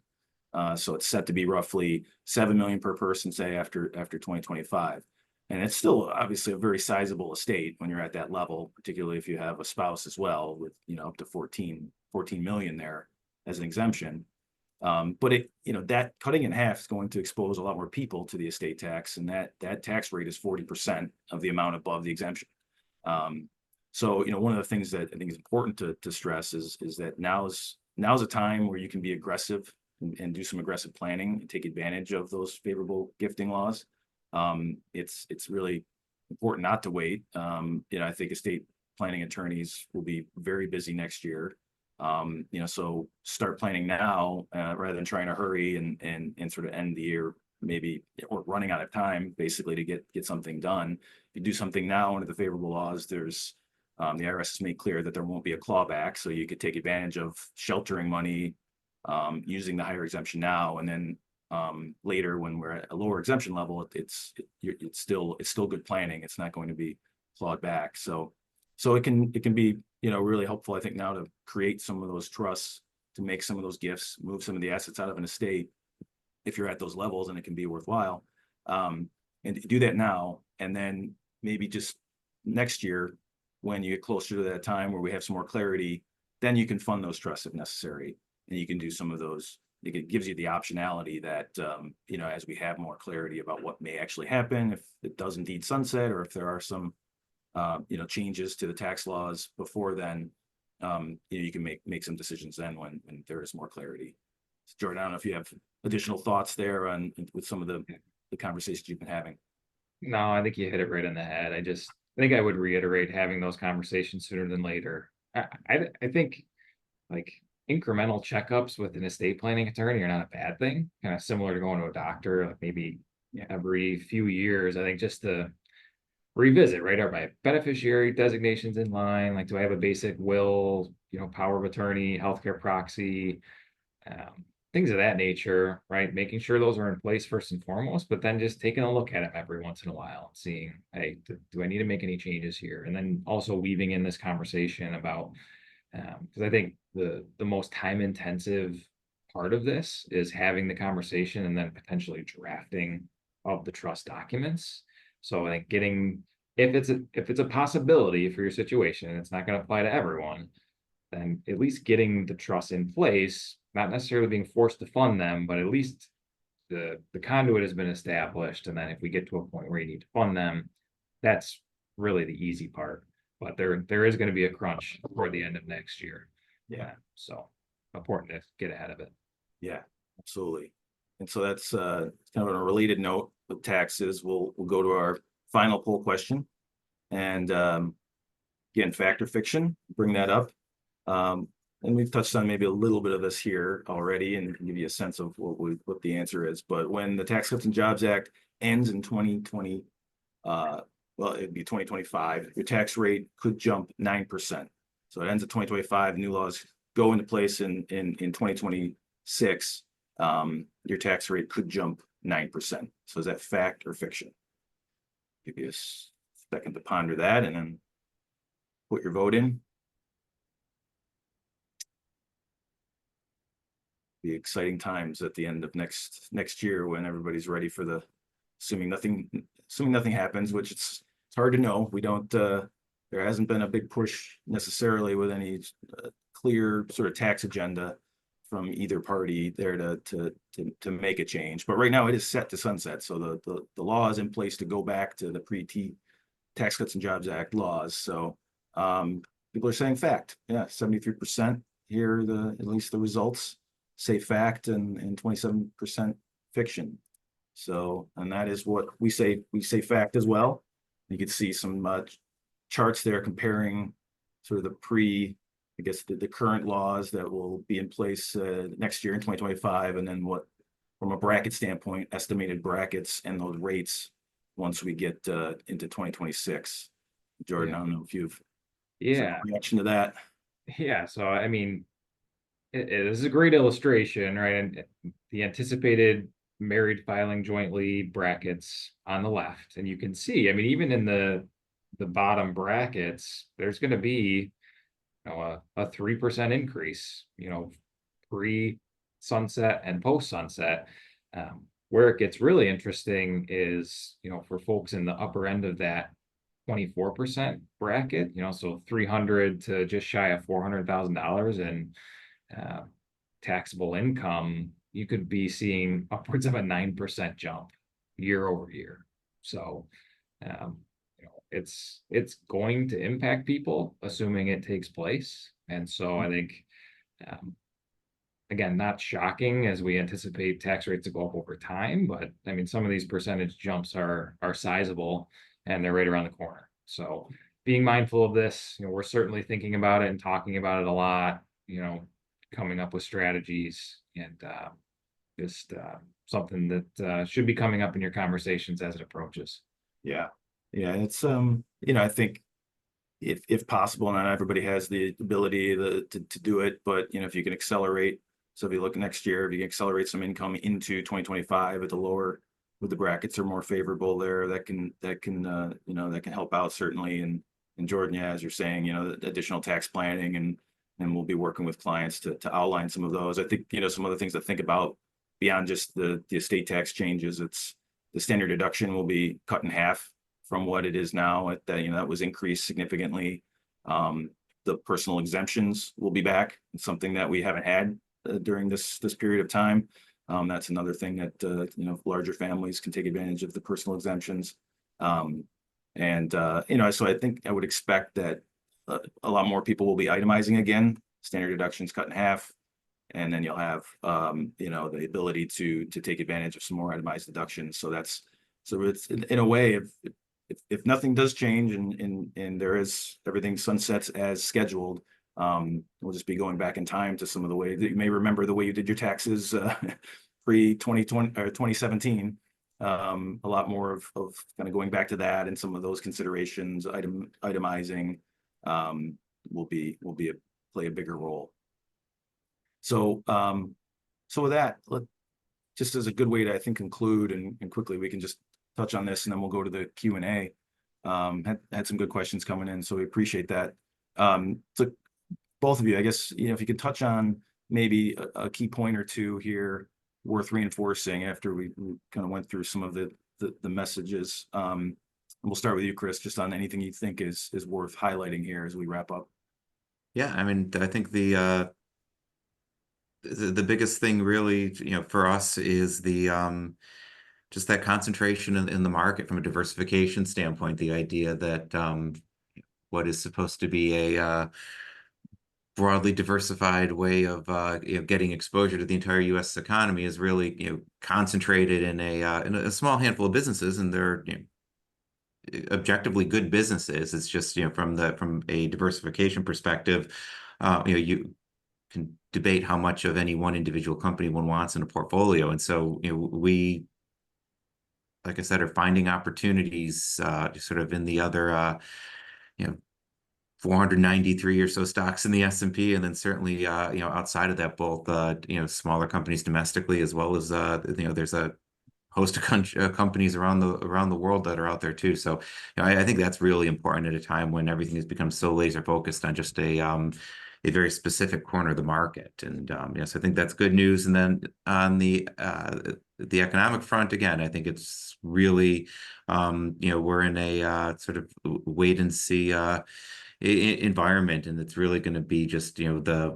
So it's set to be roughly 7 million per person, say after 2025. And it's still obviously a very sizable estate when you're at that level, particularly if you have a spouse as well with, up to 14 million there as an exemption. But that cutting in half is going to expose a lot more people to the estate tax, and that tax rate is 40% of the amount above the exemption. So, one of the things that I think is important to stress is that now's a time where you can be aggressive and do some aggressive planning and take advantage of those favorable gifting laws. It's really important not to wait. I think estate planning attorneys will be very busy next year. So start planning now, rather than trying to hurry and sort of end the year maybe, or running out of time basically to get something done. If you do something now under the favorable laws, there's the IRS has made clear that there won't be a clawback, so you could take advantage of sheltering money using the higher exemption now, and then later when we're at a lower exemption level, it's still good planning. It's not going to be clawed back. So it can be, really helpful, I think, now to create some of those trusts, to make some of those gifts, move some of the assets out of an estate if you're at those levels, and it can be worthwhile. And do that now, and then maybe just next year, when you get closer to that time where we have some more clarity, then you can fund those trusts if necessary, and you can do some of those. It gives you the optionality that, as we have more clarity about what may actually happen, if it does indeed sunset, or if there are some, changes to the tax laws before then, you can make some decisions then when there is more clarity. Jordan, I don't know if you have additional thoughts there with some of the conversations you've been having. No, I think you hit it right on the head. I think I would reiterate having those conversations sooner than later. I think like incremental checkups with an estate planning attorney are not a bad thing. Kind of similar to going to a doctor, like maybe every few years. I think just to revisit, right? Are my beneficiary designations in line? Like, do I have a basic will, power of attorney, healthcare proxy, things of that nature, right? Making sure those are in place first and foremost, but then just taking a look at them every once in a while and seeing, hey, do I need to make any changes here? And then also weaving in this conversation about, because I think the most time intensive part of this is having the conversation and then potentially drafting of the trust documents. So I think if it's a possibility for your situation, it's not going to apply to everyone, then at least getting the trust in place, not necessarily being forced to fund them, but at least the conduit has been established. And then if we get to a point where you need to fund them, that's really the easy part. But there is going to be a crunch toward the end of next year. Yeah. So important to get ahead of it. Yeah, absolutely. And so that's kind of on a related note with taxes. We'll go to our final poll question. And again, fact or fiction, bring that up. And we've touched on maybe a little bit of this here already and give you a sense of what the answer is. But when the Tax Cuts and Jobs Act ends in 2020, well, it'd be 2025, your tax rate could jump 9%. So it ends at 2025, new laws go into place in 2026. Your tax rate could jump 9%. So is that fact or fiction? Give you a second to ponder that and then put your vote in. Be exciting times at the end of next year when everybody's ready for assuming nothing happens, which it's hard to know. We don't, there hasn't been a big push necessarily with any clear sort of tax agenda from either party there to make a change. But right now it is set to sunset. So the law is in place to go back to the Tax Cuts and Jobs Act laws. So people are saying fact. Yeah, 73% here, at least the results say fact, and 27% fiction. So, and that is what we say fact as well. You can see some charts there comparing sort of the current laws that will be in place next year in 2025, and then what, from a bracket standpoint, estimated brackets and those rates once we get into 2026. Jordan, I don't know if you've some reaction to that. Yeah, so I mean, it is a great illustration, right? And the anticipated married filing jointly brackets on the left, and you can see, I mean, even in the bottom brackets, there's going to be a 3% increase, pre-sunset and post-sunset. Where it gets really interesting is, for folks in the upper end of that 24% bracket, so 300 to just shy of $400,000 in taxable income, you could be seeing upwards of a 9% jump year over year. So, it's going to impact people, assuming it takes place. And so I think, again, not shocking as we anticipate tax rates to go up over time, but I mean, some of these percentage jumps are sizable and they're right around the corner. So being mindful of this, we're certainly thinking about it and talking about it a lot, coming up with strategies, and just something that should be coming up in your conversations as it approaches. Yeah. Yeah. It's, I think if possible, not everybody has the ability to do it, but if you can accelerate, so if you look next year, if you can accelerate some income into 2025 at the lower, with the brackets are more favorable there, that can that can help out certainly. And Jordan, yeah, as you're saying, the additional tax planning, and we'll be working with clients to outline some of those. I think, some other things to think about beyond just the estate tax changes. It's the standard deduction will be cut in half from what it is now. That was increased significantly. The personal exemptions will be back. It's something that we haven't had during this period of time. That's another thing that larger families can take advantage of the personal exemptions. So I think I would expect that a lot more people will be itemizing again. Standard deductions cut in half, and then you'll have the ability to take advantage of some more itemized deductions. So it's in a way, if nothing does change and there is everything sunsets as scheduled, we'll just be going back in time to some of the way that you may remember the way you did your taxes pre 2020 or 2017. A lot more of kind of going back to that, and some of those considerations, itemizing will play a bigger role. So with that, just as a good way to, I think, conclude and quickly we can just touch on this, and then we'll go to the Q&A. Had some good questions coming in, so we appreciate that. So both of you, I guess, if you could touch on maybe a key point or two here worth reinforcing after we kind of went through some of the messages. And we'll start with you, Chris, just on anything you think is worth highlighting here as we wrap up. Yeah, I mean, I think the biggest thing really, for us is the just that concentration in the market from a diversification standpoint. The idea that what is supposed to be a broadly diversified way of getting exposure to the entire U.S. economy is really concentrated in a small handful of businesses, and they're objectively good businesses. It's just from a diversification perspective, you can debate how much of any one individual company one wants in a portfolio, and so we, like I said, are finding opportunities sort of in the other 493 or so stocks in the S&P, and then certainly outside of that, both smaller companies domestically, as well as there's a host of companies around the world that are out there too. So I think that's really important at a time when everything has become so laser focused on just a very specific corner of the market. And yes, I think that's good news. And then on the economic front, again, I think it's really we're in a sort of wait and see environment, and it's really going to be just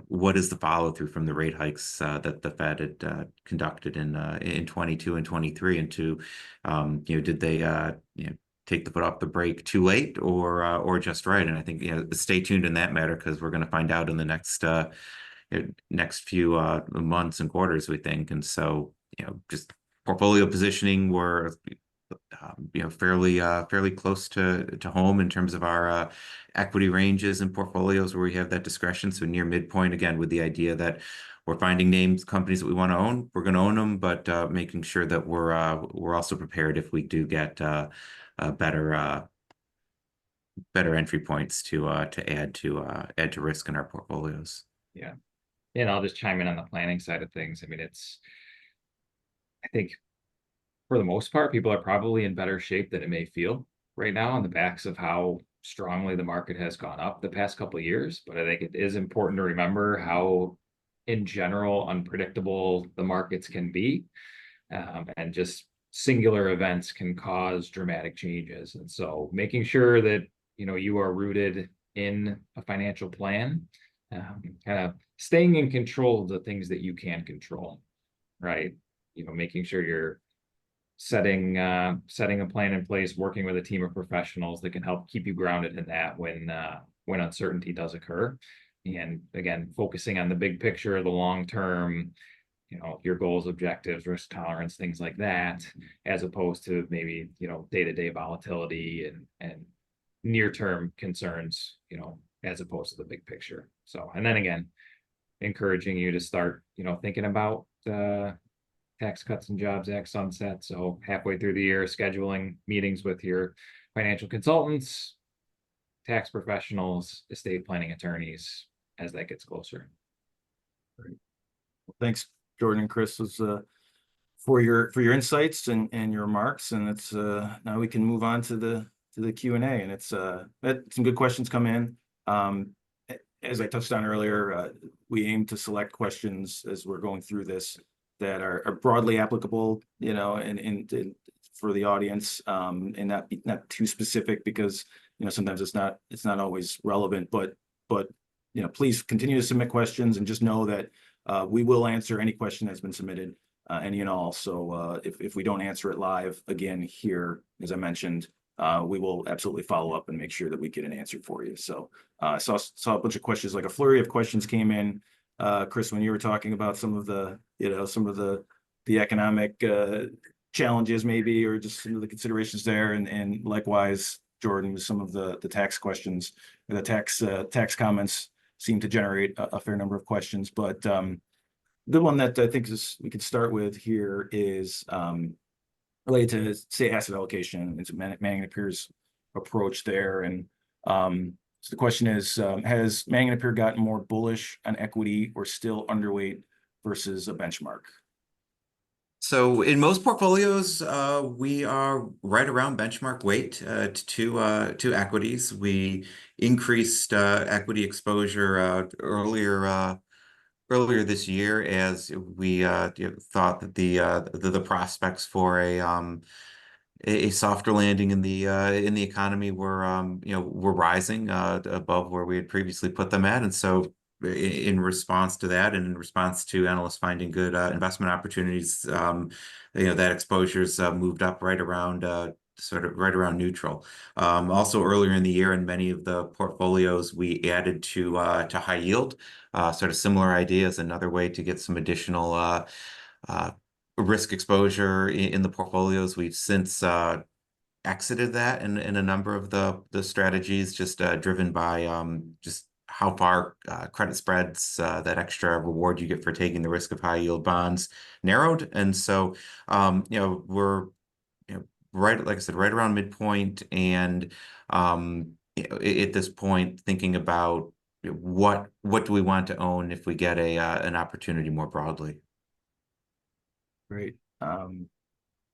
what is the follow through from the rate hikes that the Fed had conducted in 22 and 23, and did they take the foot off the brake too late or just right? And I think stay tuned in that matter, because we're going to find out in the next few months and quarters, we think. And so just portfolio positioning, we're fairly close to home in terms of our equity ranges and portfolios where we have that discretion. So near midpoint, again, with the idea that we're finding names, companies that we want to own, we're going to own them, but making sure that we're also prepared if we do get better entry points to add to risk in our portfolios. Yeah. And I'll just chime in on the planning side of things. I mean, I think for the most part, people are probably in better shape than it may feel right now on the backs of how strongly the market has gone up the past couple of years. But I think it is important to remember how, in general, unpredictable the markets can be, and just singular events can cause dramatic changes. And so making sure that you are rooted in a financial plan, kind of staying in control of the things that you can control, right? Making sure you're setting a plan in place, working with a team of professionals that can help keep you grounded in that when uncertainty does occur. And again, focusing on the big picture, the long term, your goals, objectives, risk tolerance, things like that, as opposed to maybe day-to-day volatility and near-term concerns, as opposed to the big picture. So, and then again, encouraging you to start, thinking about Tax Cuts and Jobs Act sunset. So halfway through the year, scheduling meetings with your financial consultants, tax professionals, estate planning attorneys as that gets closer. Thanks, Jordan and Chris, for your insights and your remarks. And it's now we can move on to the Q&A, and it's some good questions come in. As I touched on earlier, we aim to select questions as we're going through this that are broadly applicable, and for the audience, and not too specific, because sometimes it's not always relevant. But please continue to submit questions, and just know that we will answer any question that's been submitted, any and all. So if we don't answer it live again here, as I mentioned, we will absolutely follow up and make sure that we get an answer for you. So saw a bunch of questions, like a flurry of questions came in, Chris, when you were talking about some of the economic challenges, maybe, or just some of the considerations there, and likewise, Jordan, with some of the tax questions, the tax comments seem to generate a fair number of questions. But the one that I think we could start with here is related to, say, asset allocation and Manning & Napier's approach there. And so the question is, has Manning & Napier gotten more bullish on equity, or still underweight versus a benchmark? So in most portfolios, we are right around benchmark weight to equities. We increased equity exposure earlier this year, as we thought that the prospects for a softer landing in the economy were rising above where we had previously put them at. And so in response to that, and in response to analysts finding good investment opportunities, that exposure's moved up right around right around neutral. Also earlier in the year, in many of the portfolios, we added to high yield, sort of similar ideas, another way to get some additional risk exposure in the portfolios. We've since exited that in a number of the strategies, just driven by just how far credit spreads, that extra reward you get for taking the risk of high yield bonds, narrowed. And so we're right, like I said, right around midpoint, and at this point, thinking about what do we want to own if we get an opportunity more broadly. Great.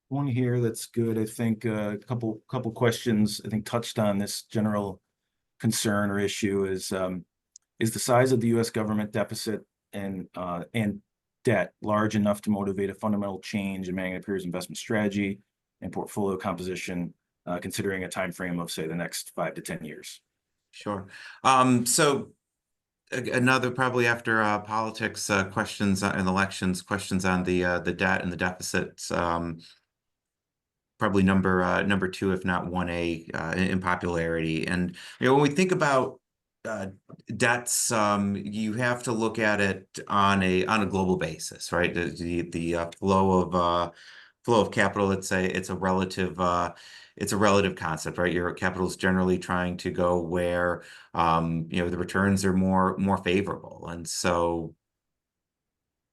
One here that's good. I think a couple questions, I think, touched on this general concern or issue. Is the size of the U.S. government deficit and debt large enough to motivate a fundamental change in Manning & Napier's investment strategy and portfolio composition, considering a time frame of, say, the next 5 to 10 years? Sure. So another, probably after politics questions and elections, questions on the debt and the deficits, probably number two, if not 1A, in popularity. And when we think about debts, you have to look at it on a global basis, right? The flow of capital, it's a relative concept, right? Your capital is generally trying to go where the returns are more favorable. And so,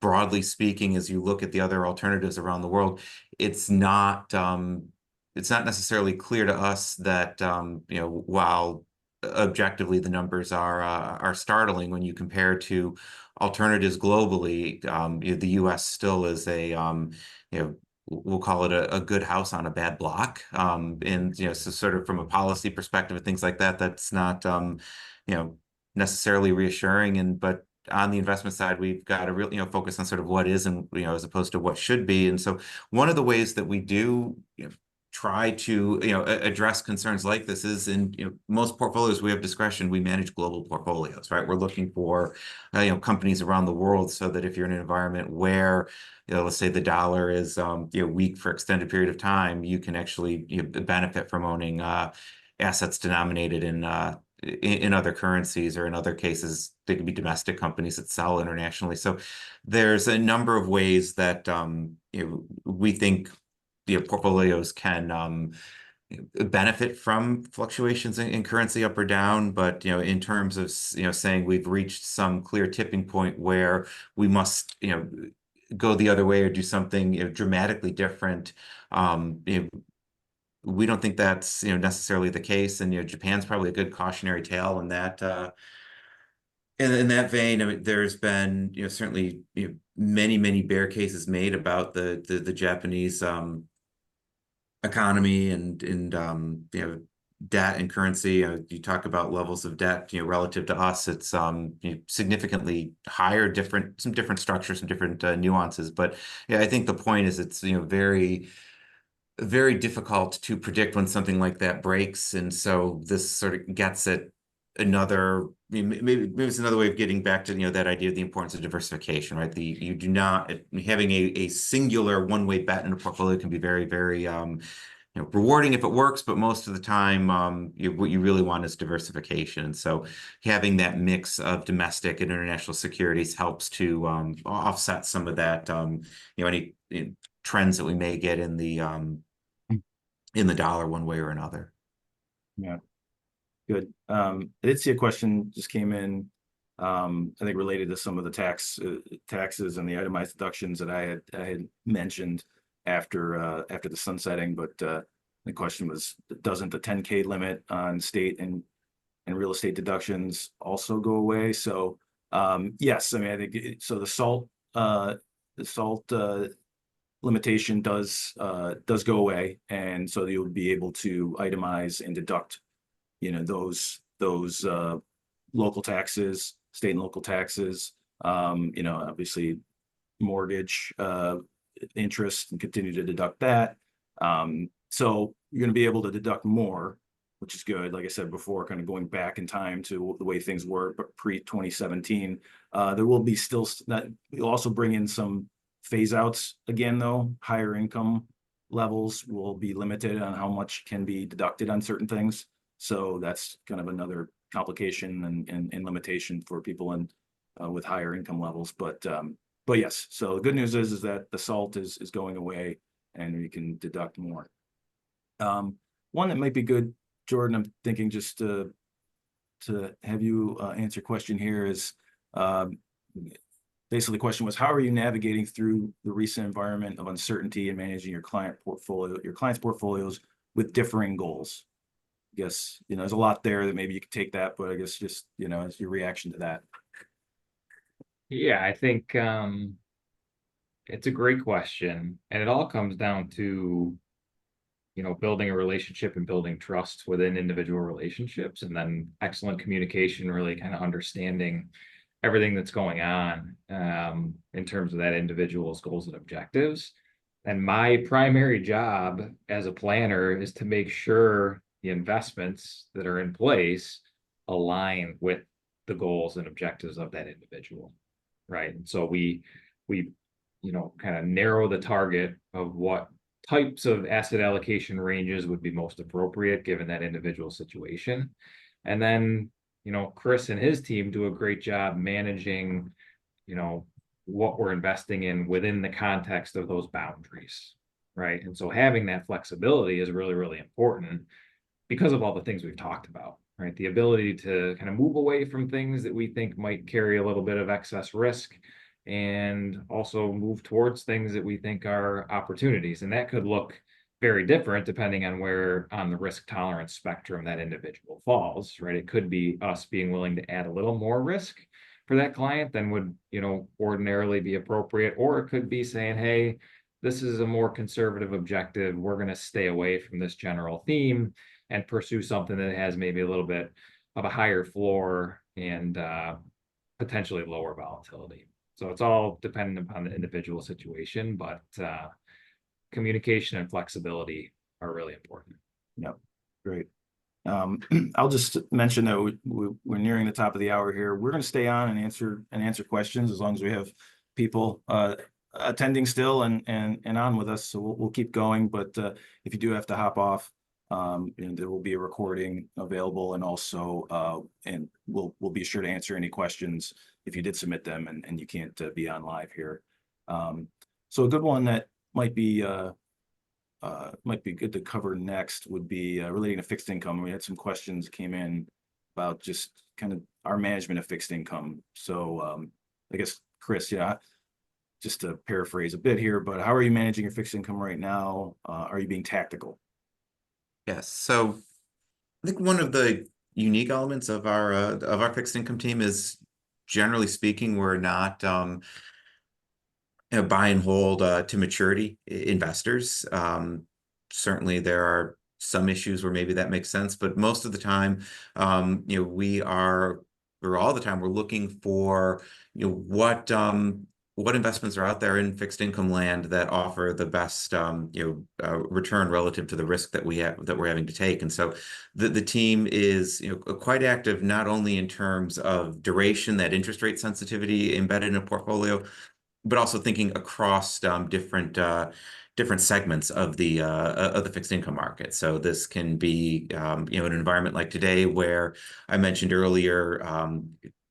broadly speaking, as you look at the other alternatives around the world, it's not necessarily clear to us that while objectively the numbers are startling when you compare to alternatives globally, the U.S. still is we'll call it a good house on a bad block. And so sort of from a policy perspective and things like that, that's not necessarily reassuring. But on the investment side, we've got to really focus on sort of what is, and as opposed to what should be. And so one of the ways that we do try to address concerns like this is, in most portfolios we have discretion. We manage global portfolios, right? We're looking for companies around the world, so that if you're in an environment where let's say the dollar is weak for extended period of time, you can actually benefit from owning assets denominated in other currencies, or in other cases they could be domestic companies that sell internationally. So there's a number of ways that we think portfolios can benefit from fluctuations in currency up or down, but in terms of saying we've reached some clear tipping point where we must go the other way or do something dramatically different. We don't think that's necessarily the case, and Japan's probably a good cautionary tale in that. In that vein, I mean, there's been certainly many bear cases made about the Japanese economy and debt and currency. You talk about levels of debt relative to us, it's significantly higher, some different structures, some different nuances, but yeah, I think the point is it's very difficult to predict when something like that breaks, and so this sort of gets at another, maybe it's another way of getting back to that idea of the importance of diversification, right? You do not, having a singular one-way bet in a portfolio can be very rewarding if it works, but most of the time, what you really want is diversification. And so having that mix of domestic and international securities helps to offset some of that, any trends that we may get in the dollar one way or another. Yeah, good. I did see a question just came in, I think related to some of the taxes and the itemized deductions that I had mentioned after the sunsetting, but the question was, doesn't the 10K limit on state and real estate deductions also go away? So yes, I mean, I think so. The SALT limitation does go away, and so you'll be able to itemize and deduct those local taxes, state and local taxes, obviously mortgage interest, and continue to deduct that. So you're going to be able to deduct more, which is good. Like I said before, kind of going back in time to the way things were, but pre-2017, there will be still that. You'll also bring in some phase outs again, though. Higher income levels will be limited on how much can be deducted on certain things. So that's kind of another complication and limitation for people with higher income levels. But yes, so the good news is that the SALT is going away and we can deduct more. One that might be good, Jordan, I'm thinking just to have you answer a question here is basically the question was, how are you navigating through the recent environment of uncertainty and managing your client's portfolios with differing goals? I guess, there's a lot there that maybe you could take that, but I guess just, as your reaction to that. Yeah, I think it's a great question, and it all comes down to building a relationship and building trust within individual relationships, and then excellent communication, really kind of understanding everything that's going on in terms of that individual's goals and objectives. And my primary job as a planner is to make sure the investments that are in place align with the goals and objectives of that individual, right? And so we kind of narrow the target of what types of asset allocation ranges would be most appropriate given that individual situation. And then, Chris and his team do a great job managing, what we're investing in within the context of those boundaries, right? And so having that flexibility is really important because of all the things we've talked about, right? The ability to kind of move away from things that we think might carry a little bit of excess risk, and also move towards things that we think are opportunities. And that could look very different depending on where on the risk tolerance spectrum that individual falls, right? It could be us being willing to add a little more risk for that client than would, ordinarily be appropriate. Or it could be saying, hey, this is a more conservative objective. We're going to stay away from this general theme and pursue something that has maybe a little bit of a higher floor and potentially lower volatility. So it's all dependent upon the individual situation, but communication and flexibility are really important. Yep, great. I'll just mention that we're nearing the top of the hour here. We're going to stay on and answer questions as long as we have people attending still and on with us. So we'll keep going. But if you do have to hop off, there will be a recording available, and also and we'll be sure to answer any questions if you did submit them and you can't be on live here. So a good one that might be might be good to cover next would be relating to fixed income. We had some questions came in about just kind of our management of fixed income. So I guess, Chris, yeah, just to paraphrase a bit here, but how are you managing your fixed income right now? Are you being tactical? Yes. So I think one of the unique elements of our fixed income team is, generally speaking, we're not buy and hold to maturity investors. Certainly, there are some issues where maybe that makes sense, but most of the time, we are, or all the time, we're looking for what investments are out there in fixed income land that offer the best return relative to the risk that we're having to take. And so the team is quite active, not only in terms of duration, that interest rate sensitivity embedded in a portfolio, but also thinking across different segments of the fixed income market. So this can be an environment like today where I mentioned earlier,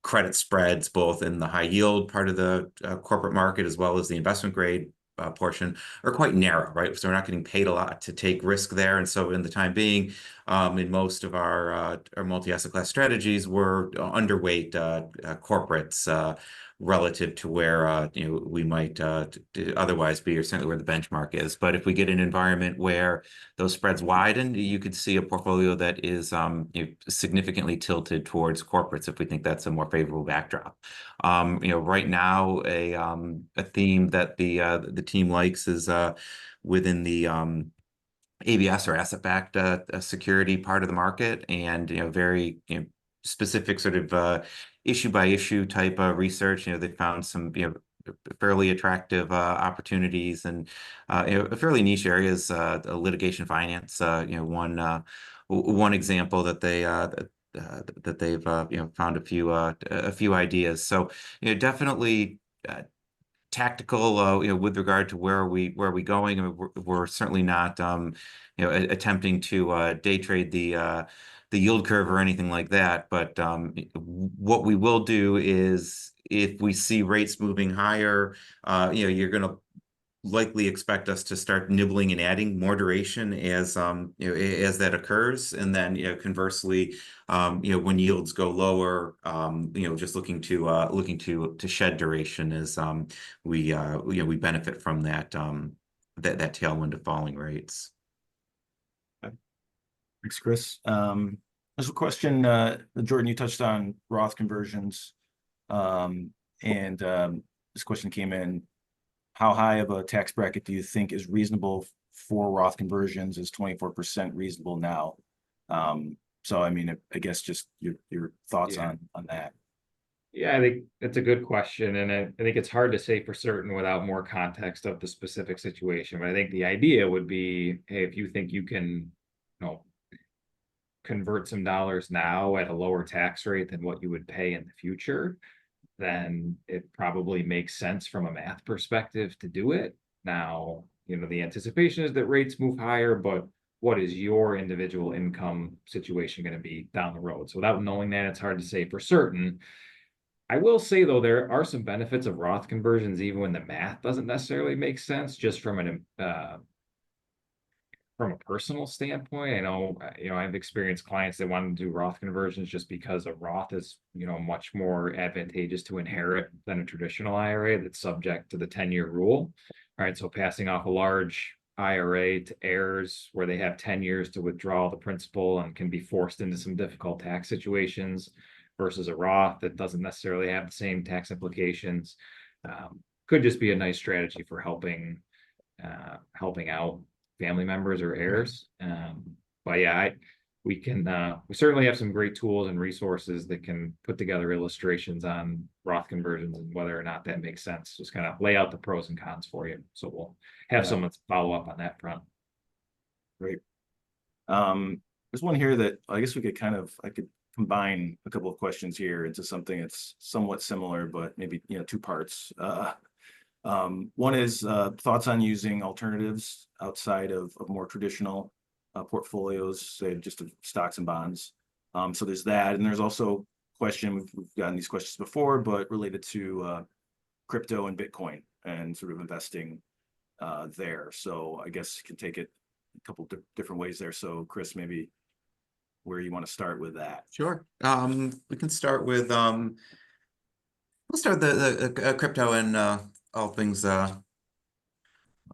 credit spreads both in the high yield part of the corporate market as well as the investment grade portion are quite narrow, right? So we're not getting paid a lot to take risk there. And so in the time being, in most of our multi-asset class strategies, we're underweight corporates relative to where we might otherwise be, or certainly where the benchmark is. But if we get an environment where those spreads widen, you could see a portfolio that is significantly tilted towards corporates if we think that's a more favorable backdrop. Right now, a theme that the team likes is within the ABS or asset-backed security part of the market, and very specific sort of issue by issue type of research. They found some fairly attractive opportunities and fairly niche areas. Litigation finance, one example that they've found a few ideas. So definitely tactical with regard to where are we going. I mean, we're certainly not attempting to day trade the yield curve or anything like that. But what we will do is, if we see rates moving higher, you're going to likely expect us to start nibbling and adding more duration as as that occurs. And then conversely, when yields go lower, just looking to shed duration as we benefit from that that tailwind of falling rates. Thanks, Chris. There's a question, Jordan, you touched on Roth conversions, and this question came in: how high of a tax bracket do you think is reasonable for Roth conversions? Is 24% reasonable now? So, I mean, I guess just your thoughts on that. Yeah, I think it's a good question, and I think it's hard to say for certain without more context of the specific situation. But I think the idea would be, hey, if you think you can, convert some dollars now at a lower tax rate than what you would pay in the future, then it probably makes sense from a math perspective to do it. Now, the anticipation is that rates move higher, but what is your individual income situation going to be down the road? So without knowing that, it's hard to say for certain. I will say, though, there are some benefits of Roth conversions, even when the math doesn't necessarily make sense, just from a personal standpoint. I know, I've experienced clients that want to do Roth conversions just because a Roth is, much more advantageous to inherit than a traditional IRA that's subject to the 10-year rule. All right, so passing off a large IRA to heirs where they have 10 years to withdraw the principal and can be forced into some difficult tax situations, versus a Roth that doesn't necessarily have the same tax implications, could just be a nice strategy for helping out family members or heirs. But yeah, we certainly have some great tools and resources that can put together illustrations on Roth conversions and whether or not that makes sense. Just kind of lay out the pros and cons for you. So we'll have someone follow up on that front. Great. There's one here that I guess I could combine a couple of questions here into something that's somewhat similar, but maybe two parts. One is thoughts on using alternatives outside of more traditional portfolios, say just of stocks and bonds. So there's that, and there's also question, we've gotten these questions before, but related to crypto and Bitcoin and sort of investing there. So I guess you can take it a couple different ways there. So Chris, maybe where you want to start with that. Sure. We can start with we'll start the crypto and all things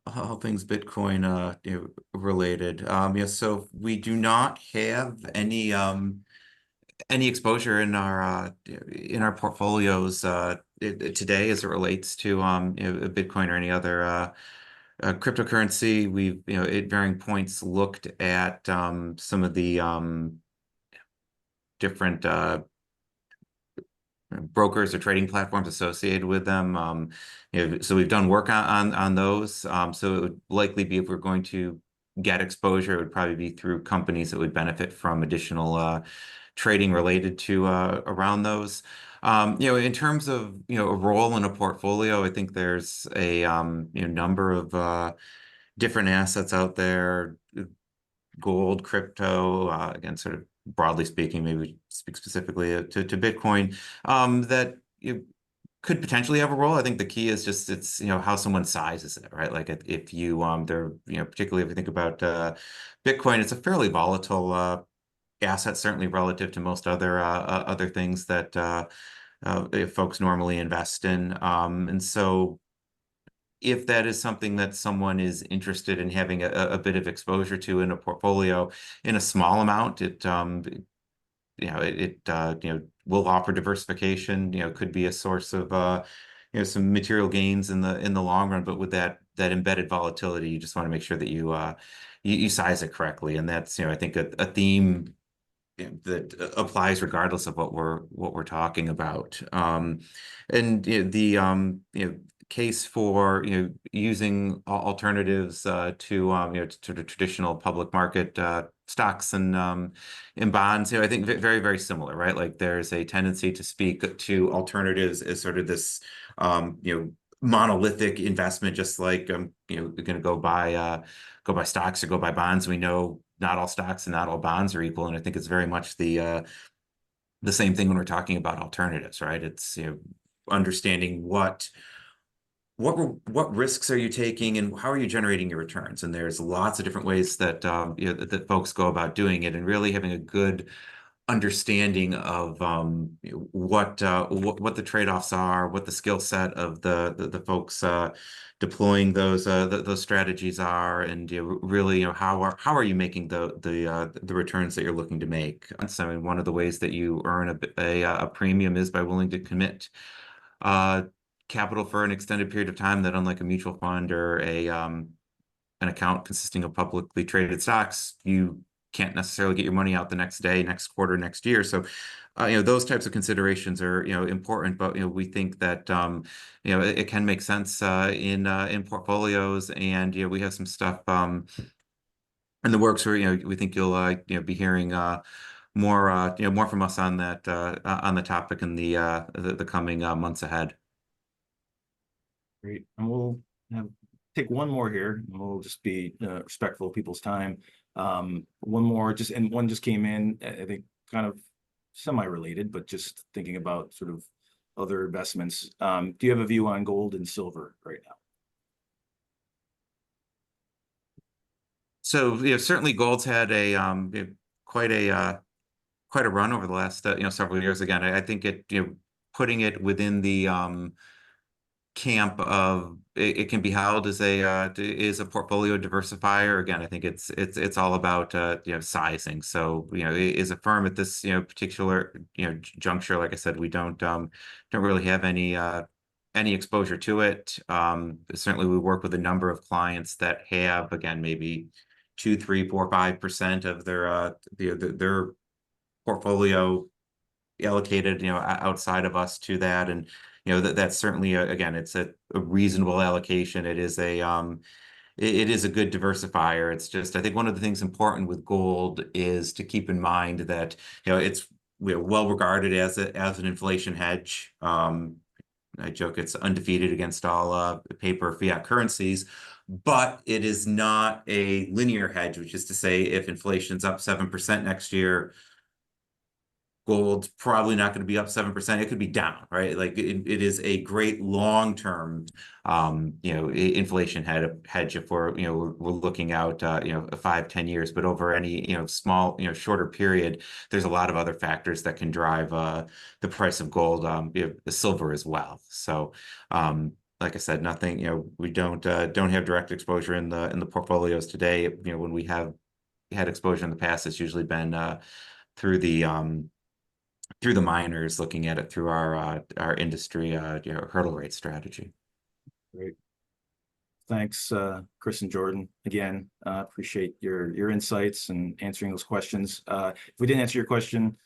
Bitcoin related. So we do not have any exposure in our portfolios today as it relates to Bitcoin or any other cryptocurrency. We've at varying points looked at some of the different brokers or trading platforms associated with them. So we've done work on those. So it would likely be, if we're going to get exposure, it would probably be through companies that would benefit from additional trading related to around those. In terms of a role in a portfolio, I think there's a number of different assets out there: gold, crypto, again, sort of broadly speaking, maybe we speak specifically to Bitcoin, that could potentially have a role. I think the key is just it's how someone sizes it, right? Like if you they're particularly if you think about Bitcoin, it's a fairly volatile asset, certainly relative to most other things that folks normally invest in, and so if that is something that someone is interested in having a bit of exposure to in a portfolio in a small amount, it will offer diversification. Could be a source of some material gains in the long run. But with that embedded volatility, you just want to make sure that you size it correctly, and that's I think a theme that applies regardless of what we're talking about. And the case for using alternatives to the traditional public market stocks and bonds, I think very, very similar, right? Like there's a tendency to speak to alternatives as sort of this monolithic investment, just like you're going to go buy stocks or go buy bonds. We know not all stocks and not all bonds are equal, and I think it's very much the same thing when we're talking about alternatives, right? It's understanding what risks are you taking and how are you generating your returns, and there's lots of different ways that that folks go about doing it, and really having a good understanding of what the trade-offs are, what the skill set of the folks deploying those strategies are, and really how are you making the returns that you're looking to make. So, I mean, one of the ways that you earn a premium is by willing to commit capital for an extended period of time, that unlike a mutual fund or an account consisting of publicly traded stocks, you can't necessarily get your money out the next day, next quarter, next year. So, those types of considerations are, important, but, we think that, it can make sense, in portfolios, and, we have some stuff, in the works where, we think you'll, be hearing, more from us on that, on the topic in the coming, months ahead. Great. And we'll take one more here, and we'll just be respectful of people's time. One more, and one just came in, I think kind of semi-related, but just thinking about sort of other investments. Do you have a view on gold and silver right now? So, certainly gold's had a quite a run over the last several years. Again, I think putting it within the camp of it can be held as a portfolio diversifier. Again, I think it's all about sizing. So is a firm at this particular juncture, like I said, we don't really have any exposure to it. Certainly we work with a number of clients that have, again, maybe 2, 3, 4, 5% of their portfolio allocated outside of us to that, and that's certainly again, it's a reasonable allocation. It is a good diversifier. It's just, I think one of the things important with gold is to keep in mind that it's well regarded as an inflation hedge. I joke it's undefeated against all paper fiat currencies, but it is not a linear hedge, which is to say, if inflation's up 7% next year, gold's probably not going to be up 7%. It could be down, right? Like it is a great long-term, inflation hedge if we're, we're looking out, 5-10 years, but over any, small, shorter period, there's a lot of other factors that can drive the price of gold, the silver as well. So, like I said, nothing, we don't have direct exposure in the portfolios today. When we have had exposure in the past, it's usually been through the miners, looking at it through our industry hurdle rate strategy. Great. Thanks, Chris and Jordan. Again, appreciate your insights and answering those questions. If we didn't answer your question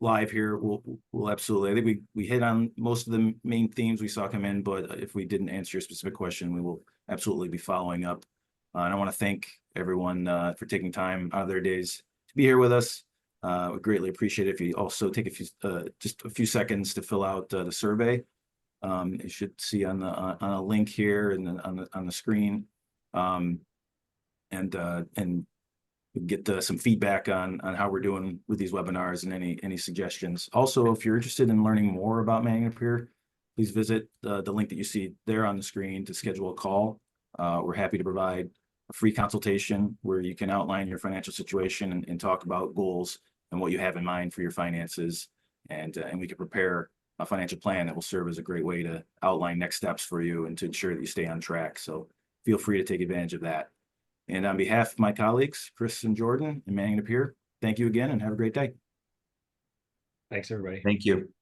live here, we'll absolutely. I think we hit on most of the main themes we saw come in, but if we didn't answer your specific question, we will absolutely be following up. And I want to thank everyone for taking time out of their days to be here with us. We greatly appreciate it if you also take just a few seconds to fill out the survey. You should see on a link here and on the screen, and get some feedback on how we're doing with these webinars and any suggestions. Also, if you're interested in learning more about Napier, please visit the link that you see there on the screen to schedule a call. We're happy to provide a free consultation where you can outline your financial situation and talk about goals and what you have in mind for your finances, and we can prepare a financial plan that will serve as a great way to outline next steps for you and to ensure that you stay on track. So feel free to take advantage of that. And on behalf of my colleagues, Chris and Jordan and Napier, thank you again and have a great day. Thanks, everybody. Thank you.